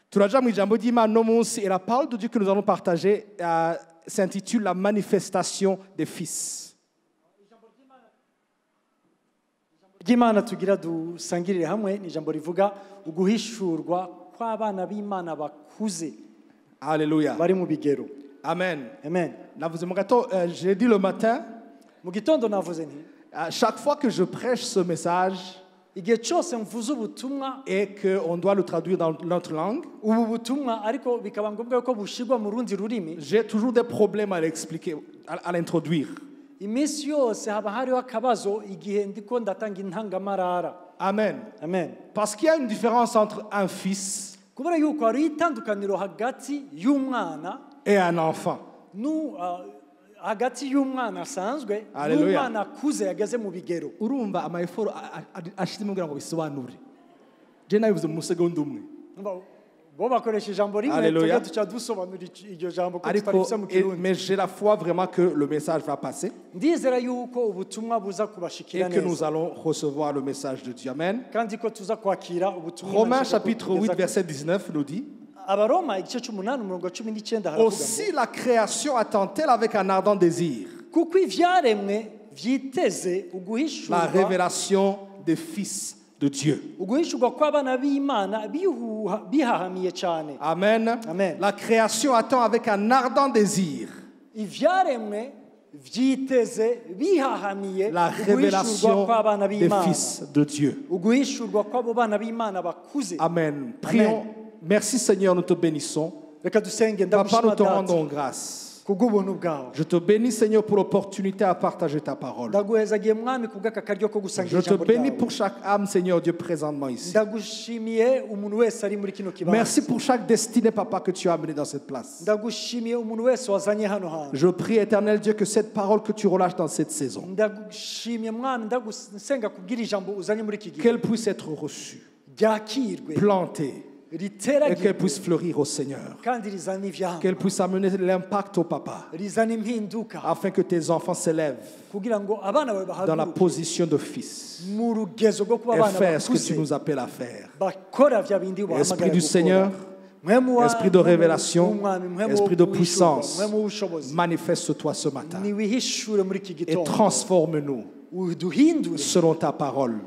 Turaja mu ijambo ry'Imana no munsi, et la parole de Dieu que nous allons partager s'intitule la manifestation des fils. Ry'Imana tugira dusangirire hamwe ni ijambo rivuga uguhishurwa kw'abana b'Imana bakuze. Alléluia. Bari mu bigero. Amen. Amen. Navuze mu gato, j'ai dit le matin, Mu gitondo navuze nti chaque fois que je prêche ce message igihe cyose mvuze ubutumwa et qu'on doit le traduire dans notre langue, ubu butumwa ariko bikaba ngombwa ko bushirwa mu rundi rurimi, j'ai toujours des problèmes à l'expliquer, à l'introduire. iminsi yose haba hariho akabazo igihe ndiko ndatanga intangamarara. Amen. Amen. Parce qu'il y a une différence entre un fils Kubera yuko hari itandukaniro hagati y'umwana et un enfant. hagati y'umwana asanzwe Hallelujah. n'umwana akuze yageze mu bigero. Urumva amayeforo ashizemo kugira ngo bisobanure. Je nabivuze mu segonda umwe. Bo bakoresha ijambo rimwe Hallelujah. tuca dusobanura iryo jambo ko Ariko, tutarifise mu Kirundi. mais j'ai la foi vraiment que le message va passer Ndizera yuko ubutumwa buza et kubashikira que nous neza allons recevoir le message de Dieu. Amen. kandi ko tuza kwakira ubutumwa. Romains chapitre 8 verset 19 nous dit: Abaroma igice c'8 umurongo wa 19 haravuga aussi la création attend-elle avec un ardent désir kuko ivyaremwe vyiteze la uguhishurwa révélation des fils de Dieu. uguhishurwa kw'abana b'Imana bihahamiye cyane. Amen. Amen. La création attend avec un ardent désir Ivyaremwe vyiteze bihahamiye la uguhishurwa révélation kw'abana des b'Imana, fils de Dieu. uguhishurwa kw'abo bana b'Imana bakuze. Amen. Prions. Merci Seigneur, nous te bénissons. Reka dusenge. Papa, nous ndagushima te data rendons grâce. kubw'ubuntu bwawe. Je te bénis Seigneur pour l'opportunité à partager ta parole. Ndaguhezagiye mwami kubw'aka karyo ko gusangira Je te ijambo bénis ryawe. pour chaque âme Seigneur Dieu présentement ici. Ndagushimiye umuntu wese ari muri kino kibanza. Merci pour chaque destinée Papa que tu as amené dans cette place. Ndagushimiye umuntu wese wazanye hano hantu. Je prie éternel Dieu que cette parole que tu relâches dans cette saison, Ndagushimiye mwami, ndagusenga kubw'iri jambo uzanye muri iki gihe qu'elle puisse être reçue, ryakirwe plantée et qu'elle riteragirwe puisse fleurir au Seigneur. kandi rizane ivyamwa, Qu'elle puisse amener l'impact au Papa rizane impinduka afin que tes enfants s'élèvent kugira ngo abana bawe dans la bahaguruke position de fils mu rugezo rwo kuba et abana faire ce que tu bakuze nous appelles à faire. bakora vya bindi Esprit ubahamagara du Seigneur, gukora. Esprit de révélation, Mwami, Esprit de w'ubwishuka, puissance, mwami w'ubushobozi, manifeste-toi ce matin niwihishure muri iki et gitondo transforme-nous uduhindure selon ta parole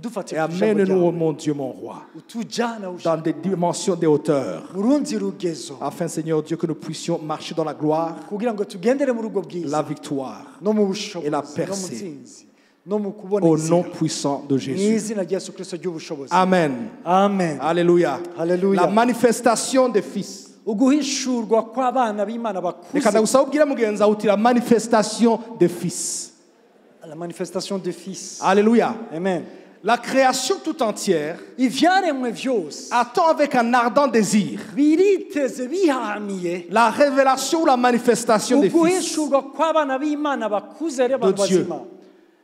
dufate et amène-nous, oh mon Dieu, mon roi, utujana dans des dimensions, des hauteurs, mu rundi rugezo afin, Seigneur Dieu, que nous puissions marcher dans la gloire, kugira ngo tugendere muri ubwo bwiza la victoire, no mu bushobozi et la no mu percée. ntsinzi no mu kubona au nom inzira puissant de mu Jésus. izina rya Yesu Kristo ry'ubushobozi. Amen. Amen. Alléluia. Hallelujah. La manifestation des fils. uguhishurwa kw'abana b'Imana bakuze. Reka ndagusaba ubwire mugenzi wawe uti la manifestation des fils. La manifestation de fils. Alléluia. Amen. La création tout entière Ivyaremwe vyose attend avec un ardent désir biriteze bihahamiye la révélation ou la manifestation des fils. uguhishurwa kw'abana b'Imana bakuze ari abantu Dieu. bazima.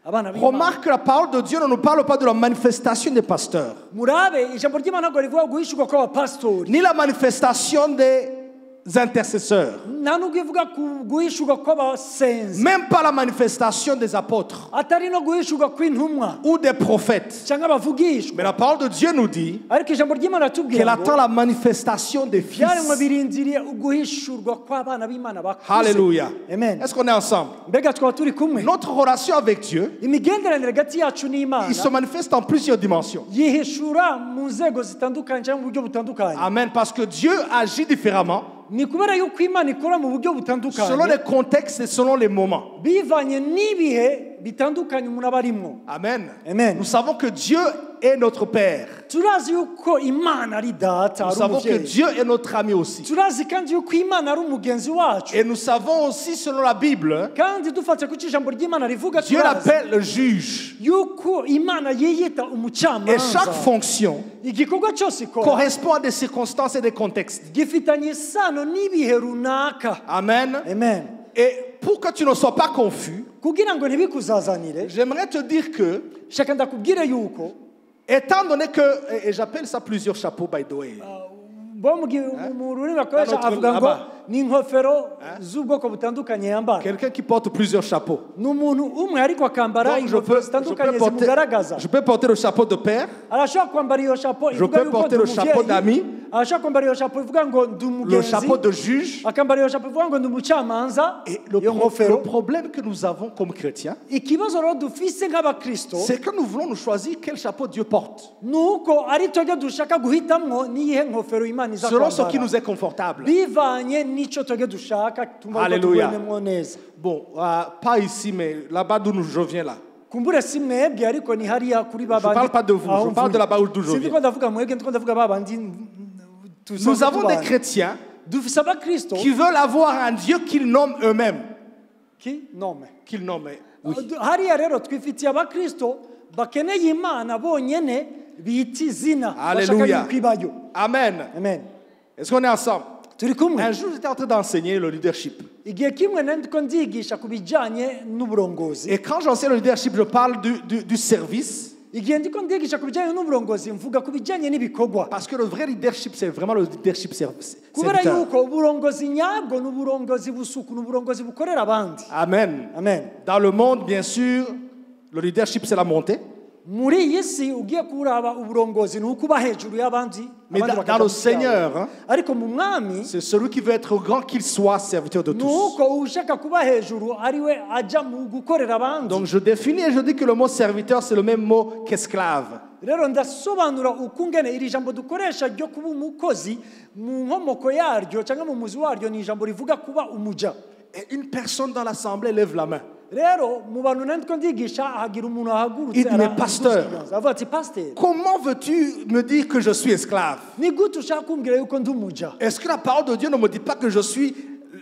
Abana b'Imana. Remarque que la parole de Dieu ne nous parle pas de la manifestation des pasteurs, Murabe ijambo ry'Imana ngo rivuga guhishurwa kw'abapastori. ni la manifestation des intercesseurs, Nta nubwo ivuga ku guhishurwa kw'abasenzi. même pas la manifestation des apôtres Atari no guhishurwa kw'intumwa ou des prophètes. cyangwa abavugishwa. Mais la parole de Dieu nous dit Ariko ijambo ry'Imana qu'elle ratubwira attend ngo la manifestation des fils. byaremwe birindiriye uguhishurwa kw'abana b'Imana bakuze. Alléluia. Amen. Est-ce qu'on est ensemble? Mbega twaba turi kumwe. Notre relation avec Dieu, Imigenderanire hagati yacu n'Imana il se manifeste en plusieurs dimensions. yihishura mu nzego zitandukanye cyangwa mu buryo butandukanye. Amen. Parce que Dieu agit différemment Ni kubera yuko Imana ikora mu buryo selon butandukanye les contextes et selon les moments. bivanye n'ibihe bitandukanye umuntu aba arimwo. Amen. Amen. Nous savons que Dieu est notre Père. turazi yuko imana ari data Nous ari savons que umubyeyi Dieu est notre ami aussi. turazi kandi yuko imana ari umugenzi wacu Et nous savons aussi, selon la Bible, kandi dufate ku ijambo ry'imana rivuga Dieu turazi l'appelle le juge. yuko imana yiyita Et chaque umucamanza fonction igikorwa cyose ikora correspond à des circonstances et des contextes. gifitanye isano n'ibihe runaka Amen. amen Et pour que tu ne sois pas confus, kugira ngo ntibikuzazanire j'aimerais te dire que, shaka ndakubwire yuko étant donné que, et j'appelle ça plusieurs chapeaux, by the way. bo mu rurimi bakoresha Dans notre avuga ngo là-bas. ni ingofero z'ubwoko butandukanye yambara Quelqu'un qui porte plusieurs chapeaux. ni umuntu umwe ariko akambara Donc, ingofero zitandukanye zimugaragaza je peux porter le chapeau de père, arashobora kwambara iyo shapo ivuga peux yuko porter ndi le chapeau d'ami. umubyeyi arashobora kwambara iyo shapo ivuga ngo ndi le umugenzi chapeau de juge. akambara iyo shapo ivuga ngo ndi umucamanza Et iyo le ngofero problème que nous avons comme chrétiens, ikibazo rero dufise nk'abakristo c'est que nous voulons nous choisir quel chapeau Dieu porte, ni uko ari twebwe dushaka guhitamwo n'iyihe ngofero imana iza selon ce qui kwambara nous est confortable. bivanye n'icyo twebwe dushaka tumva ko Alléluia. tubonemo neza Bon, pas ici, mais là-bas d'où je viens là. kumbure si mwebwe ariko ni hariya kuri Je parle pas de vous, aho je parle de mvuye. là-bas d'où je Sindi viens. ko ndavuga mwebwe ndiko ndavuga babandi Nous avons des chrétiens dufise abakristo qui veulent avoir un Dieu qu'ils nomment eux-mêmes. ki nome Qu'ils nomment, oui. hariya rero twifitiye abakristo bakeneye imana bonyene bita izina Alléluia. bashaka kwibayo Amen. amen Est-ce qu'on est ensemble? turi kumwe Un jour, j'étais en train d'enseigner le leadership. igihe kimwe nandiko ndigisha ku bijanye n'uburongozi Et quand j'enseigne le leadership, je parle du service. igihe ndiko ndigisha ku bijanye n'uburongozi mvuga ku bijanye n'ibikorwa Parce que le vrai leadership, c'est vraiment le leadership kubera serviteur. yuko uburongozi nyabwo ni uburongozi busuku ni uburongozi bukorera abandi Amen. amen Dans le monde, bien sûr, le leadership, c'est la montée. muri iyi si ugiye kuraba uburongozi ni ukuba hejuru y'abandi Mais abandi dans bakaja le munsi Seigneur, yawe. hein, ariko mu mwami c'est celui qui veut être grand qu'il soit serviteur de ni tous. uko ushaka kuba hejuru ari we ajya mu gukorera abandi Donc je définis et je dis que le mot serviteur, c'est le même mot qu'esclave. rero ndasobanura ukungene iri jambo dukoresha ryo kuba umukozi mu nkomoko yaryo cyangwa mu muzi waryo ni ijambo rivuga kuba umuja. Et une personne dans l'assemblée lève la main. rero mu bantu nandiko ndigisha hagira umuntu ahagurutse Il dit, mais pasteur, avuga ati pasteur comment veux-tu me dire que je suis esclave? ni gute ushaka kumbwira yuko ndi umuja Est-ce que la parole de Dieu ne me dit pas que je suis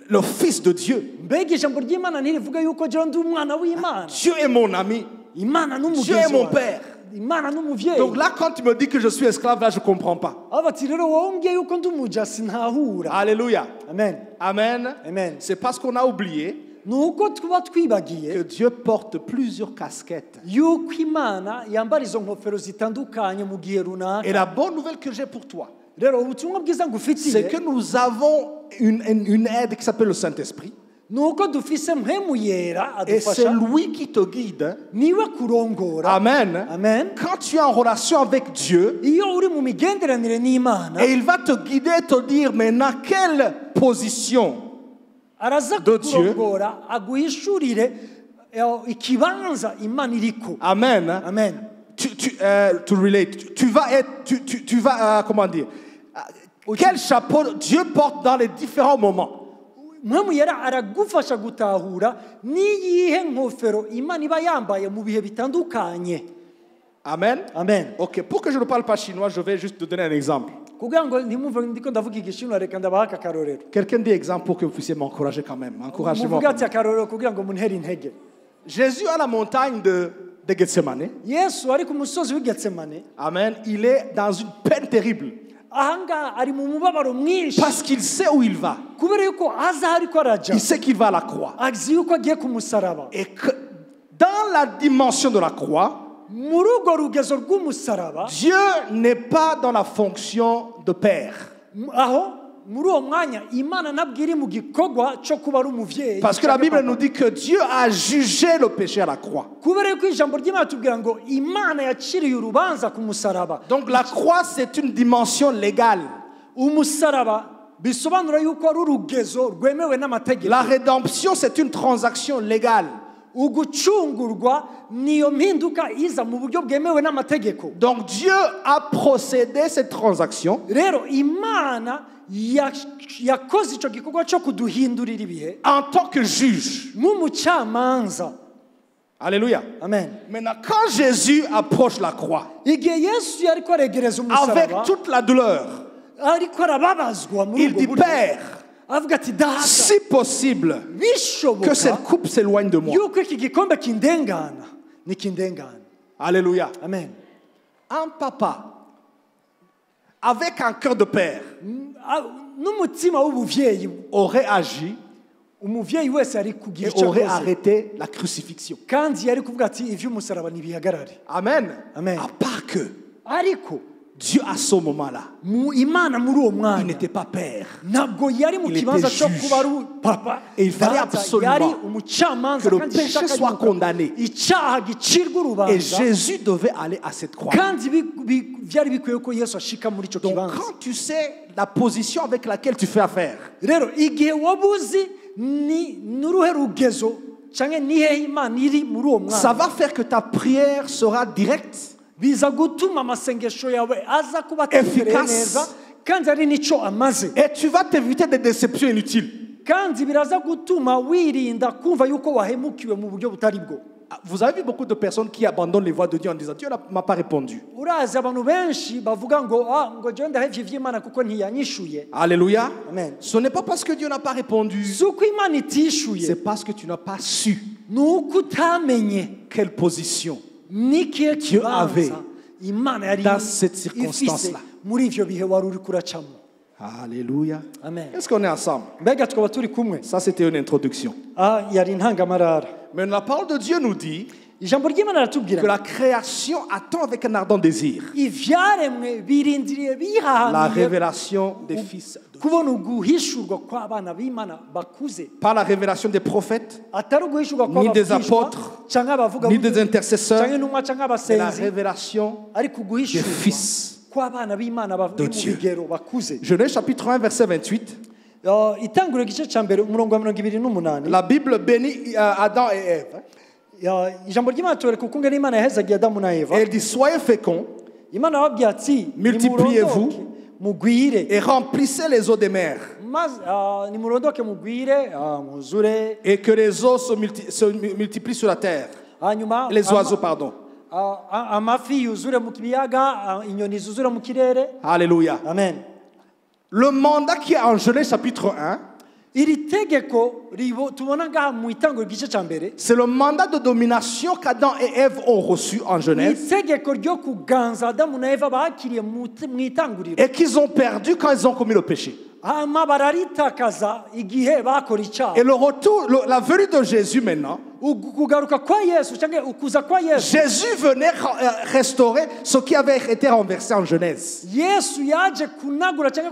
le fils de Dieu? mbega ijambo ry'imana ntirivuga yuko jewe ndi umwana w'imana Dieu est mon ami. imana Dieu est n'umugenzi mon wawe. père. imana n'umuvyeyi Donc là, quand tu me dis que je suis esclave, là, je ne comprends pas. avuga ati rero wowe umbwiye yuko ndi umuja sinahura Alléluia. amen Amen. amen C'est parce qu'on a oublié ni uko tuba twibagiye que Dieu porte plusieurs casquettes. yuko imana yambara izo nkofero zitandukanye mu gihe Et runaka la bonne nouvelle que j'ai pour toi, rero ubutumwa bwiza c'est ngufitiye que nous avons une aide qui s'appelle le Saint-Esprit. ni uko dufise mpemu yera Et c'est adufasha lui qui te guide. niwe kurongora Amen. amen Quand tu es en relation avec Dieu, iyo uri mu migenderanire n'imana et il va te guider et te dire maintenant quelle position. araza de Dieu. kurongora aguhishurire ikibanza imana iriko Amen. amen To relate. Tu vas être, tu vas, comment dire, quel chapeau Dieu porte dans les différents moments. mpemu yera aragufasha gutahura n'iyihe nkofero imana iba yambaye mu bihe bitandukanye Amen. amen Ok, pour que je ne parle pas chinois, je vais juste te donner un exemple. kugira ngo ntimwumve ndiko ndavuga igishinwa reka ndabaha aka karorero Quelqu'un dit exemple pour que vous puissiez m'encourager quand même. Encouragez-moi. muvuga ati akarorero kugira ngo muntere intege Jésus à la montagne de Gethsemane. yesu ari ku musozi w'igetsemane Amen. Il est dans une peine terrible. ahangaha ari mu mubabaro mwinshi Parce qu'il sait où il va. kubera yuko azi aho ariko araja Il sait qu'il va à la croix. azi yuko agiye ku musaraba Et que dans la dimension de la croix, muri urwo rugezo rw'umusaraba Dieu n'est pas dans la fonction de père. aho muri uwo mwanya imana nabwo iri mu gikorwa cyo kuba ari umuvyeyi Parce que la Bible nous dit que Dieu a jugé le péché à la croix. kubera yuko ijambo ry'imana tubwira ngo imana yaciriye urubanza ku musaraba Donc la croix, c'est une dimension légale. umusaraba bisobanura yuko ari urugezo rwemewe n'amategeko La rédemption, c'est une transaction légale. ugucungurwa niyo mpinduka iza mu buryo bwemewe n'amategeko Donc Dieu a procédé cette transaction rero imana yakoze icyo gikorwa cyo kuduhindurira ibihe en tant que juge. nk'umucamanza Alléluia. amen. Maintenant, quand Jésus approche la croix, igihe yesu yariko aregereza avec umusaraba toute la douleur, ariko arababazwa muri il ubwo dit, buryo Père, avuga ati data si possible, que bishoboka cette coupe s'éloigne de moi. yuko iki gikombe kindengana nikindengana. Alléluia. Amen. Un papa, avec un cœur de père, N'umutima w'ubuvyeyi, aurait agi umuvyeyi wese ari kugira et icyo aurait akoze arrêté la crucifixion. kandi yari kuvuga ati ivy'umusaraba ntibihagarare. Amen. Amen. À part que Ariko Dieu, à ce moment-là, Imana muri uwo il mwanya n'était pas père. ntabwo yari mu Il kibanza était cyo juge. kuba ari papa. Et il fallait Data absolument yari umucamanza que le kandi péché yashakaga soit yuko condamné. icyaha gicirwa Et urubanza Jésus devait aller à cette croix. kandi byari bikwiye ko Yesu ashika muri icyo Donc, kibanza. quand tu sais la position avec laquelle tu fais affaire, Rero igihe wabuzi ni n'uruhe rugezo cyangwa nihehe Imana iri muri uwo ça mwanya va faire que ta prière sera directe, biza gutuma amasengesho yawe aza kuba atumbereye Efficace. neza kandi ari n'icyo amaze, et tu vas t'éviter des déceptions inutiles. kandi biraza gutuma wirinda kumva yuko wahemukiwe mu buryo butari bwo. Vous avez vu beaucoup de personnes qui abandonnent les voies de Dieu en disant Dieu ne m'a pas répondu. Urazi abantu benshi bavuga ngo jewe ndahevye ivy'Imana kuko ntiyanyishuye. Alléluia. Amen. Ce n'est pas parce que Dieu n'a pas répondu, Si uko Imana itishuye c'est parce que tu n'as pas su ni uko utamenye quelle position n'ikihe Dieu avait kibanza Imana yari dans cette ifise circonstance-là. muri ivyo bihe wari uri kuracamo. Alléluia. Amen. Est-ce qu'on est ensemble? Mbega tukaba turi kumwe. Ça, c'était une introduction. Yari intangamarara. Mais la parole de Dieu nous dit Ijambo ry'Imana que ratubwira la création attend avec un ardent désir ivyaremwe birindiriye la bihahaniye révélation des fils de Dieu. kubona uguhishurwa kw'abana b'Imana bakuze, Pas la révélation des prophètes, atari uguhishurwa Ni des kw'abavugishwa apôtres, canke abavuga ni des intercesseurs, canke intumwa canke mais la abasenzi, révélation ariko des uguhishurwa fils kw'abana b'Imana de bari mu Dieu. bigero bakuze. Genèse chapitre 1, verset 28. Itanguriro igice ca mbere umurongo wa 28. La Bible bénit Adam et Ève. Ijambo ry'Imana tureka ukungene Imana yahezagiye Adamu na Eva. Et elle dit, soyez féconds Imana yababwiye ati Multipliez-vous. nimurondoke, mugwire et remplissez les eaux des mers, maze nimurondoke mugwire muzure, et que les eaux se multiplient sur la terre. hanyuma Les oiseaux, pardon. amafi yuzure mu biyaga, inyoni zuzure mu kirere. Alléluia. Amen. Le mandat qui est en Genèse chapitre 1, Iri tegeko tubona ngaha mu itanguriro igice ca mbere, c'est le mandat de domination qu'Adam et Ève ont reçu en Genèse itegeko ryo kuganza Adamu na Eva bakiriye mu itanguriro, et qu'ils ont perdu quand ils ont commis le péché. hama bararitakaza igihe bakora icyaha. Et le retour, la venue de Jésus maintenant, Kugaruka kwa Yesu cyangwa ukuza kwa Yesu, Jésus venait restaurer ce qui avait été renversé en Genèse. Yesu yaje kunagura cyangwa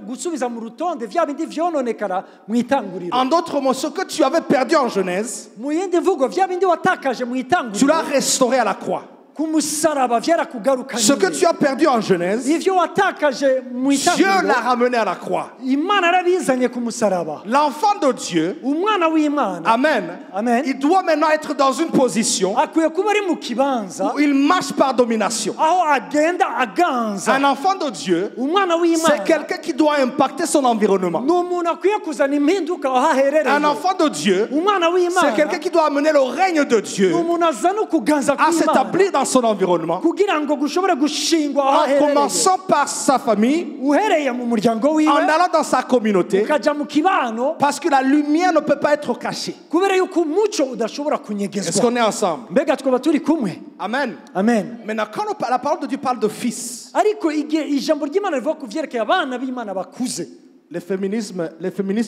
gusubiza mu rutonde vya bindi vyononekara mu itanguriro. En d'autres mots, ce que tu avais perdu en Genèse, Mu yindi mvugo vya bindi watakaje mu tu itanguriro l'as restauré à la croix. ku musaraba vyarakugarukanye. Ce que tu as perdu en Genèse, ivyo watakaje mu Dieu itanguriro l'a ramené à la croix. Imana yarabizanye ku musaraba. L'enfant de Dieu, Umwana w'Imana Amen, Amen. il doit maintenant être dans une position akwiye kuba ari mu kibanza où il marche par domination. aho agenda aganza. Un enfant de Dieu, Umwana c'est w'Imana quelqu'un qui doit impacter son environnement. ni umuntu akwiye kuzana impinduka aho aherereye. Un enfant de Dieu, Umwana c'est w'Imana quelqu'un qui doit amener le règne de Dieu ni umuntu azana ukuganza à kw'Imana s'établir dans son environnement, kugira ngo gushobore gushingwa aho en aherereye, commençant par sa famille, uhereye mu muryango wiwe en allant dans sa communauté, ukaja mu kibano, parce que la lumière ne peut pas être cachée. kubera yuko umuco udashobora Est-ce kunyegezwa. qu'on est ensemble? Mbega twaba turi kumwe. Amen. Amen. Maintenant, quand la parole de Dieu parle de fils, Ariko igihe ijambo ry'Imana rivuga ku vyerekeye abana b'Imana bakuze, les féministes,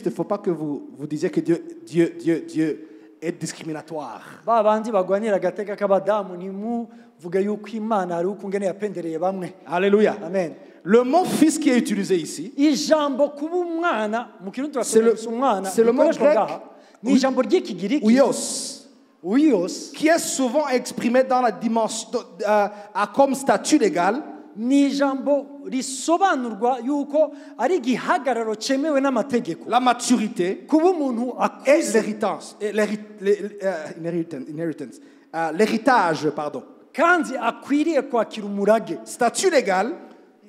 il ne faut pas que vous disiez que Dieu est discriminatoire. ba bandi bagwanira agateka k'abadamu ntimuvuge yuko Imana ari ukungene yapendereye bamwe. Alléluia. Amen. Le mot fils qui est utilisé ici, Ijambo kuba umwana mu kirundi c'est le mot rikoreshwa grec ngaha ni ijambo ry'ikigiriki ouios, uios, qui est souvent exprimé dans la dimension, comme statut légal, ni ijambo risobanurwa yuko ari igihagararo cemewe n'amategeko, la maturité kuba umuntu et akuze l'héritage, pardon. kandi akwiriye kwakira umurage. Statut légal,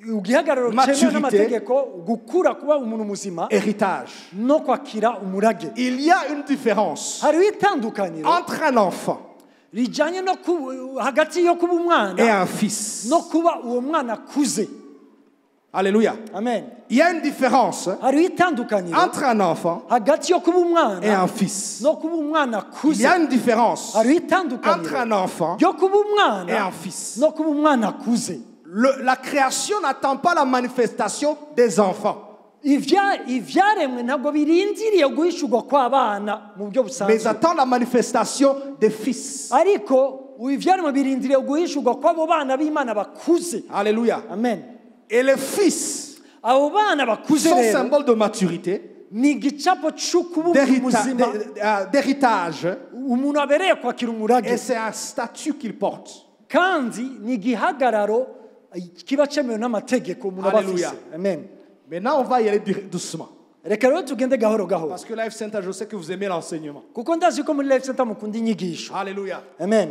Igihagararo Maturité. cemewe n'amategeko, gukura kuba umuntu muzima héritage. no kwakira umurage. Il y a une différence Hariho itandukaniro entre un enfant rijyanye no hagati yo kuba et umwana un fils. no kuba uwo mwana akuze. Alléluia. Amen. Il y a une différence hariho itandukaniro entre un enfant hagati yo kuba et umwana un fils. no kuba umwana Il y akuze. a une différence hariho entre itandukaniro un enfant yo kuba et umwana un fils. no kuba umwana akuze. La création n'attend pas la manifestation des enfants, ibyaremwe ntabwo birindiriye guhishurwa kw'abana mu buryo mais busanzwe, attend la manifestation des fils. ariko ibyaremwe birindiriye guhishurwa kw'abo bana b'Imana bakuze. Alléluia. Amen. Et les fils abo bana bakuze sont rero symbole de maturité, ni igicapo cy'ukuba muzima, d'héritage, umuntu abereye kwakira umurage, et c'est un statut qu'ils portent. kandi ni igihagararo kiba cyemewe n'amategeko umuntu aba Alléluia. afise. Amen. Maintenant, on va y aller doucement. Reka rero tugende gahoro gahoro, Parce que Life Center, je sais que vous aimez l'enseignement. kuko ndazi ko muri Life Center mukunda inyigisho. Alléluia. Amen.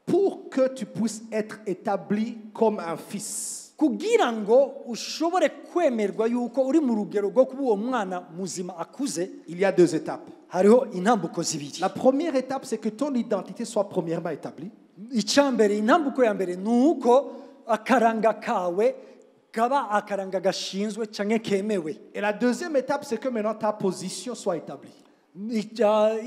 Pour que tu puisses être établi comme un fils, kugira ngo ushobore kwemerwa yuko uri mu rugero rwo kuba uwo mwana muzima akuze, il y a deux étapes. hariho intambuko zibiri. La première étape, c'est que ton identité soit premièrement établie. Icyambere, intambuko ya mbere ni uko akaranga kawe kaba akaranga gashinzwe cyangwa kemewe. Et la deuxième étape, c'est que maintenant ta position soit établie.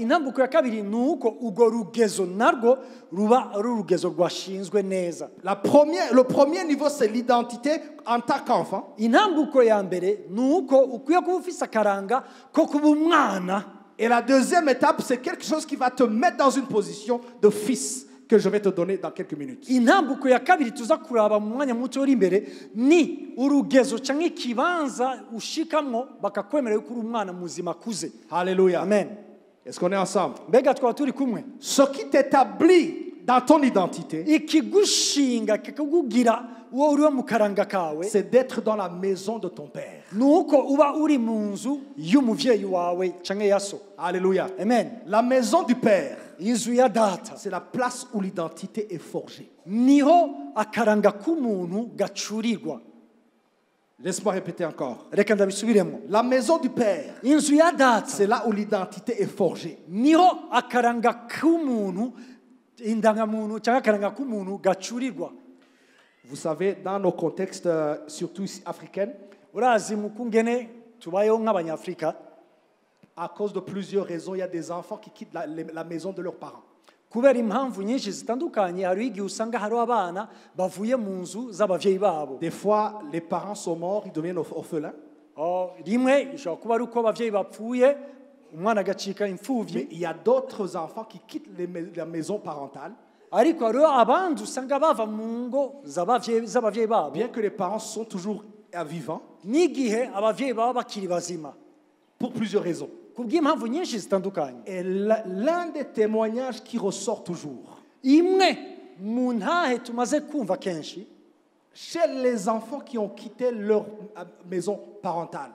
Intambuko ya kabiri ni uko urwo rugezo narwo ruba ari urugezo rwashinzwe neza. Le premier niveau, c'est l'identité en tant qu'enfant. Intambuko ya mbere ni uko ukwiye kuba ufise akaranga ko kuba umwana. Et la deuxième étape, c'est quelque chose qui va te mettre dans une position de fils que je vais te donner dans quelques minutes. Intambuko ya kabiri tuza kuraba mu mwanya muto uri imbere ni urugezo cyangwa ikibanza ushikamwo bakakwemerera ko uri umwana muzima akuze. Alléluia. Amen. Est-ce qu'on est ensemble? Mbega twaba turi kumwe? Ce qui t'établit dans ton identité, Ikigushinga kikakugira uwo uriho mu karanga kawe c'est d'être dans la maison de ton père. ni uko uba uri mu nzu y'umuvyeyi wawe cyangwa ya so. Alléluia. Amen. La maison du père, Inzu ya data c'est la place où l'identité est forgée. niho akaranga k'umuntu gacurirwa. Laisse-moi répéter encore. Reka ndabisubiremo. La maison du père, Inzu ya data c'est là où l'identité est forgée. niho akaranga k'umuntu, indangamuntu cyangwa akaranga k'umuntu gacurirwa. Vous savez, dans nos contextes, surtout ici africains, Urazi mu kungene tubayeho nk'abanyafrika, à cause de plusieurs raisons, il y a des enfants qui quittent la maison de leurs parents. kubera impamvu nyinshi zitandukanye, hariho igihe usanga hariho abana bavuye mu nzu z'abavyeyi babo. Des fois, les parents sont morts, ils deviennent orphelins. Rimwe ishobora kuba ari uko abavyeyi bapfuye umwana agacika Mais imfuvyi, il y a d'autres enfants qui quittent la maison parentale, ariko hariho abandi usanga bava mu ngo z'abavyeyi babo bien que les parents sont toujours vivants, n'igihe abavyeyi baba bakiri bazima, pour plusieurs raisons. kubw'impamvu nyinshi zitandukanye. Et l'un des témoignages qui ressort toujours, Imwe mu ntahe tumaze kumva kenshi, chez les enfants qui ont quitté leur maison parentale,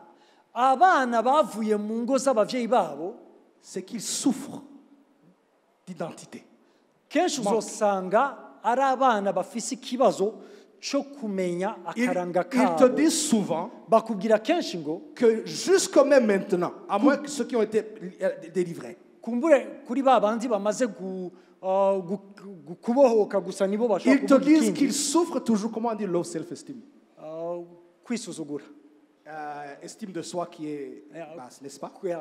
abana bavuye mu ngo z'abavyeyi babo c'est qu'ils souffrent d'identité. kenshi uzosanga ari abana bafise ikibazo cyo kumenya akaranga Ils te kabo. disent souvent Bakubwira kenshi ngo que jusque même maintenant, à moins que ceux qui ont été délivrés, kumbure kuri ba bandi bamaze kubohoka gusa nibo bashobora ils te kuvuga disent ikindi. qu'ils souffrent toujours, comment on dit, low self-esteem. Kwisuzugura, Estime de soi qui est basse, n'est-ce pas? Kwi-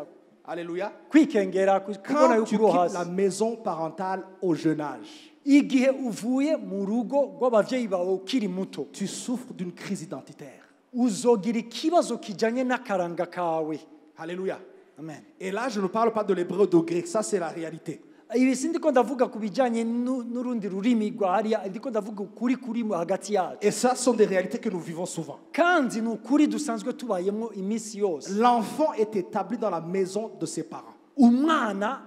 Alléluia. kwikengera, kubona Quand yuko tu uri quittes hasi. la maison parentale au jeune âge, Igihe uvuye mu rugo rw'abavyeyi bawe ukiri muto, tu souffres d'une crise identitaire. uzogira ikibazo kijanye n'akaranga kawe. Alléluia. Amen. Et là, je ne parle pas de l'hébreu ou de grec, ça c'est la réalité. Ibi sindiko ndavuga ku bijanye n'urundi rurimi rwa hariya, ndiko ndavuga ukuri kuri hagati yacu, Et ça sont des réalités que nous vivons souvent. kandi ni ukuri dusanzwe tubayemo iminsi yose. L'enfant est établi dans la maison de ses parents. Umwana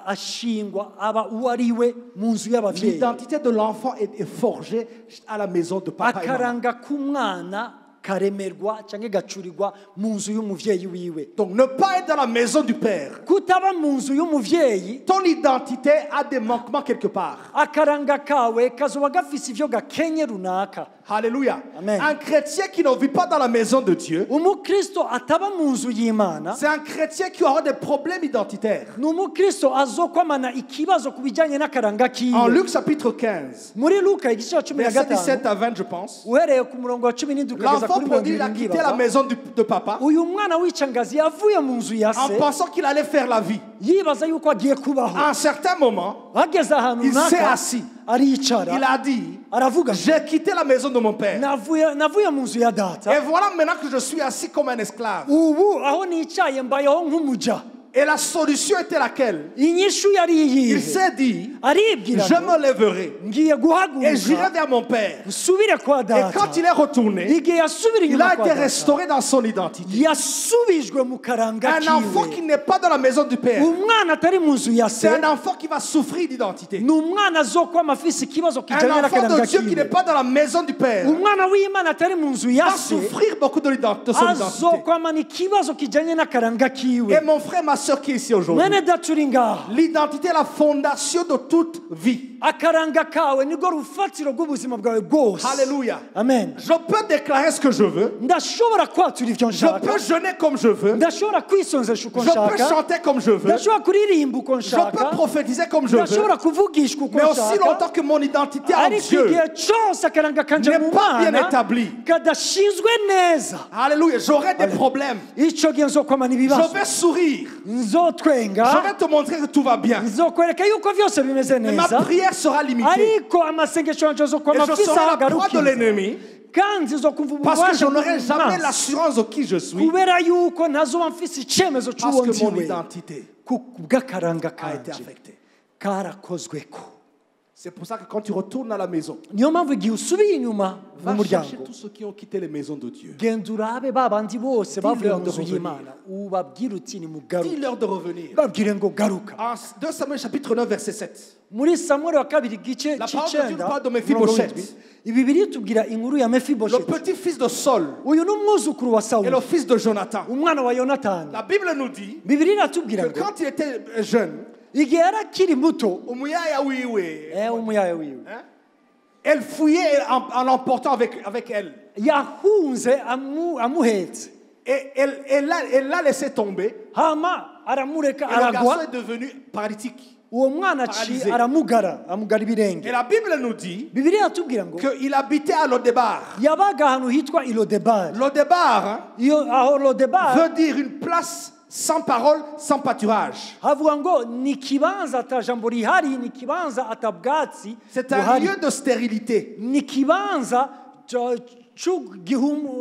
ashingwa aba uwo ari we mu nzu y'abavyeyi. L'identité de l'enfant est forgée à la maison de papa et maman. Akaranga k'umwana karemerwa cyangwa gacurirwa mu nzu y'umuvyeyi wiwe. Donc ne pas être dans la maison du père. Kutaba mu nzu y'umuvyeyi, Ton identité a des manquements quelque part. akaranga kawe kazoba gafise ivyo gakenye runaka. Alléluia. Amen. Un chrétien qui ne vit pas dans la maison de Dieu, umukristo ataba mu nzu y'imana c'est un chrétien qui aura des problèmes identitaires. ni umukristo azokwamana ikibazo ku bijyanye n'akaranga En kiwe. Luc chapitre 15, Muri luka igice cya 15 verset 17 à 20, je pense, uhereye ku murongo wa 17 ukageza l'enfant kuri prodigue il a 20 quitté la maison de papa uyu mwana w'icangazi yavuye mu nzu ya en se pensant qu'il allait faire la vie. yibaza yuko agiye kubaho. À un certain moment, ageze ahantu il s'est runaka assis. aricara Il a dit, aravuga j'ai quitté la maison de mon père. navuye mu nzu ya data Et voilà maintenant que je suis assis comme un esclave. ubu aho nicaye mbayeho nk'umuja. Et la solution était laquelle? inyishu yari Il iyihe? s'est dit, aribwira je ngo me lèverai ngiye et j'irai guhaguruka vers mon père. usubire kwa Et data. quand il est retourné, igihe yasubira il inyuma a kwa été data restauré dans son identité. yasubijwe mu karanga Un enfant qui kiwe. n'est pas dans la maison du père, umwana atari mu nzu ya c'est se un enfant qui va souffrir d'identité. ni umwana azokwama afise ikibazo Un kijyanye enfant n'akaranga de Dieu qui n'est kiwe. pas dans la maison du père umwana w'imana atari mu nzu ya va se souffrir beaucoup de son identité. azokwamana ikibazo kijyanye n'akaranga Et kiwe. mon frère, ma soeur qui est ici aujourd'hui, mwene data uri ngaho, l'identité est la fondation de toute vie. akaranga kawe nirwo rufatiro rw'ubuzima bwawe bwose. Alléluia. amen. Je peux déclarer ce que je veux. ndashobora kwatura ibyo Je nshaka, peux jeûner comme je veux. ndashobora kwisonzesha uko Je peux nshaka, chanter comme je veux. ndashobora kuririmba uko Je peux nshaka, prophétiser comme je veux. ndashobora kuvugishwa uko Mais aussi nshaka, longtemps que mon identité en ariko Dieu igihe cyose akaranga kanje n'est mu pas bien Mana établi. kadashinzwe neza, Alléluia. J'aurai des problèmes. icyo gihe nzokomana Je ibibazo, vais sourire. nzotwenga, Je vais te montrer que tout va bien. nzokwereka yuko byose bimeze Mais ma neza, prière sera limitée. ariko amasengesho yanjye Et azokwama je afise serai aho la proie de agarukiza, l'ennemi kandi nzokumva parce que je ububasha n'aurai jamais bw'umwanzi, l'assurance de qui je suis. kubera yuko ntazoba mfise icyemezo Parce cy'uwo que mon ndiwe, identité kubw'akaranga a été kanje affectée. karakozweko. C'est pour ça que quand tu retournes à la maison, niyo mpamvu igihe usubiye inyuma mu va chercher muryango, tous ceux qui ont quitté les maisons de Dieu. genda urabe ba bandi bose bavuye leur mu de nzu revenir. y'imana, ubabwire uti nimugaruke, Dis-leur de revenir. babwire ngo garuka. En 2 Samuel chapitre 9 verset 7. muri samweli wa kabiri igice La parole de Dieu cy'icyenda parle de umurongo Mephibosheth. w'indwi, ibibiri tubwira inkuru ya Le mefibosheti. petit-fils de Saul uyu ni umwuzukuru wa et sawuli, le fils de Jonathan. umwana wa yonatani. La Bible nous dit bibiri iratubwira que ngo quand il était jeune, igihe yari akiri muto, Umuyaya wiwe, umuyaya wiwe hein, elle fouillait en l'emportant avec elle. yahunze amuhetse, Et elle l'a laissé tomber. hama aramureka Et le garçon aragwa, est devenu paralytique. uwo mwana Paralysé. amugara Et ibirenge. la Bible nous dit bibiri iratubwira ngo qu'il habitait à Lodebar. yabaga ahantu hitwa ilodebari. Lodebar, hein, iyo aho lodebari veut dire une place sans parole, sans pâturage. havuga ngo ni ikibanza ata jambo rihari, ni ikibanza ata bwatsi C'est un buhari, lieu de stérilité, ni ikibanza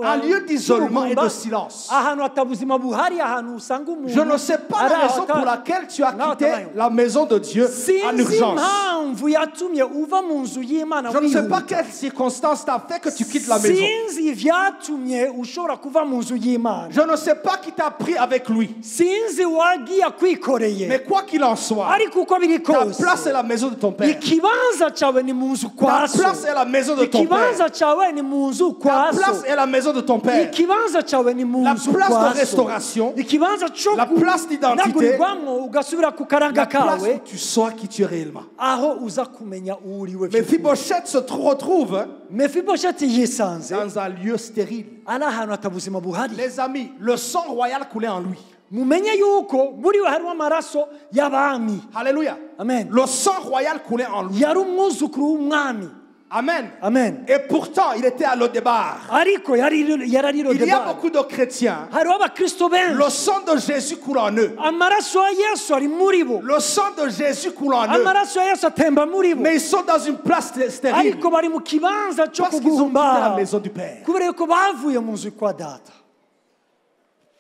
un lieu d'isolement et de silence. ahantu atabuzima buhari, ahantu usanga umuntu Je ne sais pas la raison pour laquelle tu as quitté la maison de Dieu en sinzi urgence. impamvu yatumye uva mu nzu y'imana Je ne sais pas wihuta. quelle circonstance t'a fait que tu quittes la maison. sinzi ibyatumye ushobora kuva mu nzu y'imana, Je ne sais pas qui t'a pris avec lui. sinzi wagiye akwikoreye, Mais quoi qu'il en soit, ariko uko biri ta kose place est la maison de ton père. ikibanza cyawe ni mu nzu kwa Ta so, place est la maison de ton père. ikibanza cyawe ni mu nzu Ta kwa place so, est la maison de ton père. ikibanza cyawe ni mu La nzu place kwa de so, restauration, ikibanza cyo la place d'identité, kunagurirwamo ugasubira ku karanga la place kawe, où tu sauras qui tu es réellement. aho uza kumenya uwo uriwe. Mephibosheth se retrouve hein, mefibosheti yisanze dans un lieu stérile. ari ahantu atabuzima buhari. Les amis, le sang royal coulait en lui. mumenye yuko muri we harimo amaraso y'abami. Alléluia. Amen. Le sang royal coulait en lui. yari umwuzukuru w'umwami. Amen. Amen. Et pourtant, il était à Lodebar. ariko yari Il y a Lodebari. beaucoup de chrétiens. hariho abakristo benshi Le sang de Jésus coule en eux. amaraso ya yesu ari muri bo, Le sang de Jésus coule en eux. amaraso ya yesu atemba muri bo, Mais ils sont dans une place stérile. ariko bari mu kibanza cyo Parce qu'ils ont quitté la kuguhumba, maison du Père. kubera yuko bavuye mu nzu kwa data.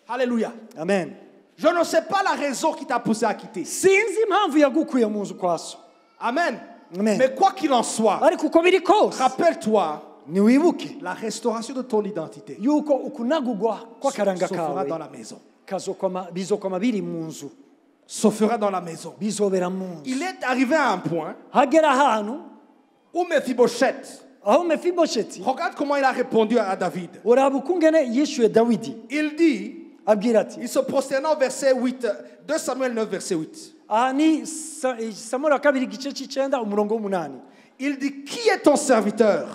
Alléluia. Amen. Je ne sais pas la raison qui t'a poussé à quitter. sinzi impamvu yagukuye mu nzu kwa so, Amen. Amen. Mais quoi qu'il en soit, ariko uko biri kose rappelle-toi, niwibuke la restauration de ton identité yuko ukunagugwa kw'akaranga se fera kawe dans la maison. bizokoma biri mu nzu, Se fera dans la maison. bizobera mu nzu. Il est arrivé à un point hagera ahantu où Mephibosheth, aho mefibosheti, regarde comment il a répondu à David. uraba ukungene yishuye dawidi, Il dit, abwira ati, il se prosternait au verset 8, 2 Samuel 9, verset 8. aha ni samweli wa kabiri igice cy'icyenda umurongo w'umunani. Il dit, qui est ton serviteur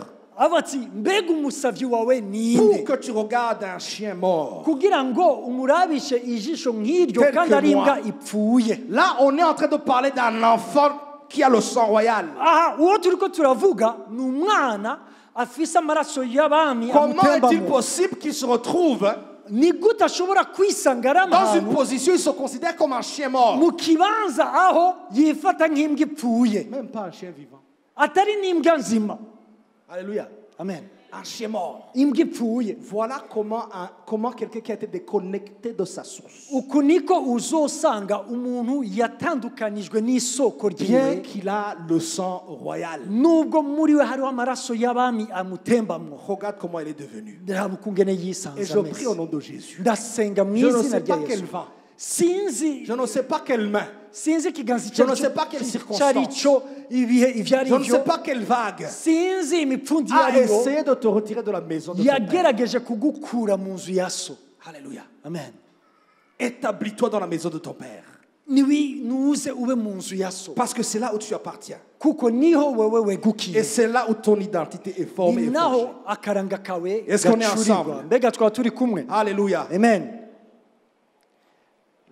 avuga ati mbega umusavyi wawe pour ninde que tu regardes un chien mort. kugira ngo umurabishe ijisho nk'iryo Tel kandi que ari moi. imbwa ipfuye. Là, on est en train de parler d'un enfant qui a le sang royal. Aha uwo turiko turavuga ni umwana afise amaraso y'abami Comment est-il amutembamo. possible qu'il se retrouve Ni gute ashobora kwisanga ari dans une ahantu position où il se considère comme un chien mort? mu kibanza aho yifata nk'imbwa ipfuye, Même pas un chien vivant. atari n'imbwa nzima. Alléluia. Amen. Un chien mort. Imbwa ipfuye. Voilà comment quelqu'un qui a été déconnecté de sa source, Uku niko uzosanga umuntu yatandukanijwe n'isoko bien ryiwe qu'il a le sang royal. nubwo muri we hariho amaraso y'abami amutembamwo. Regarde comment il est devenu. Reba ukungene Et yisanze je prie au ameze. nom de Jésus. Ndasenga mu Je ne izina sais pas rya quel Yesu. vent. Sinzi Je ne sais pas quelle main. sinzi ikiganza Je ne sais pas quelles cyari cyo ibihe ibyo ari Je ne byo. sais pas quelle vague Sinzi imipfundi iyo a ari yo essayé de te retirer de la maison de ton père. yagerageje kugukura mu nzu ya so. Alléluia. Amen. Établis-toi dans la maison de ton père. Nuze ube mu nzu ya so Parce que c'est là où tu appartiens. kuko niho wewe Et wegukiye, c'est là où ton identité est formée ni et forgée. naho akaranga kawe Est-ce qu'on est gacurirwa. ensemble? Mbega twaba turi kumwe. Alléluia. Amen.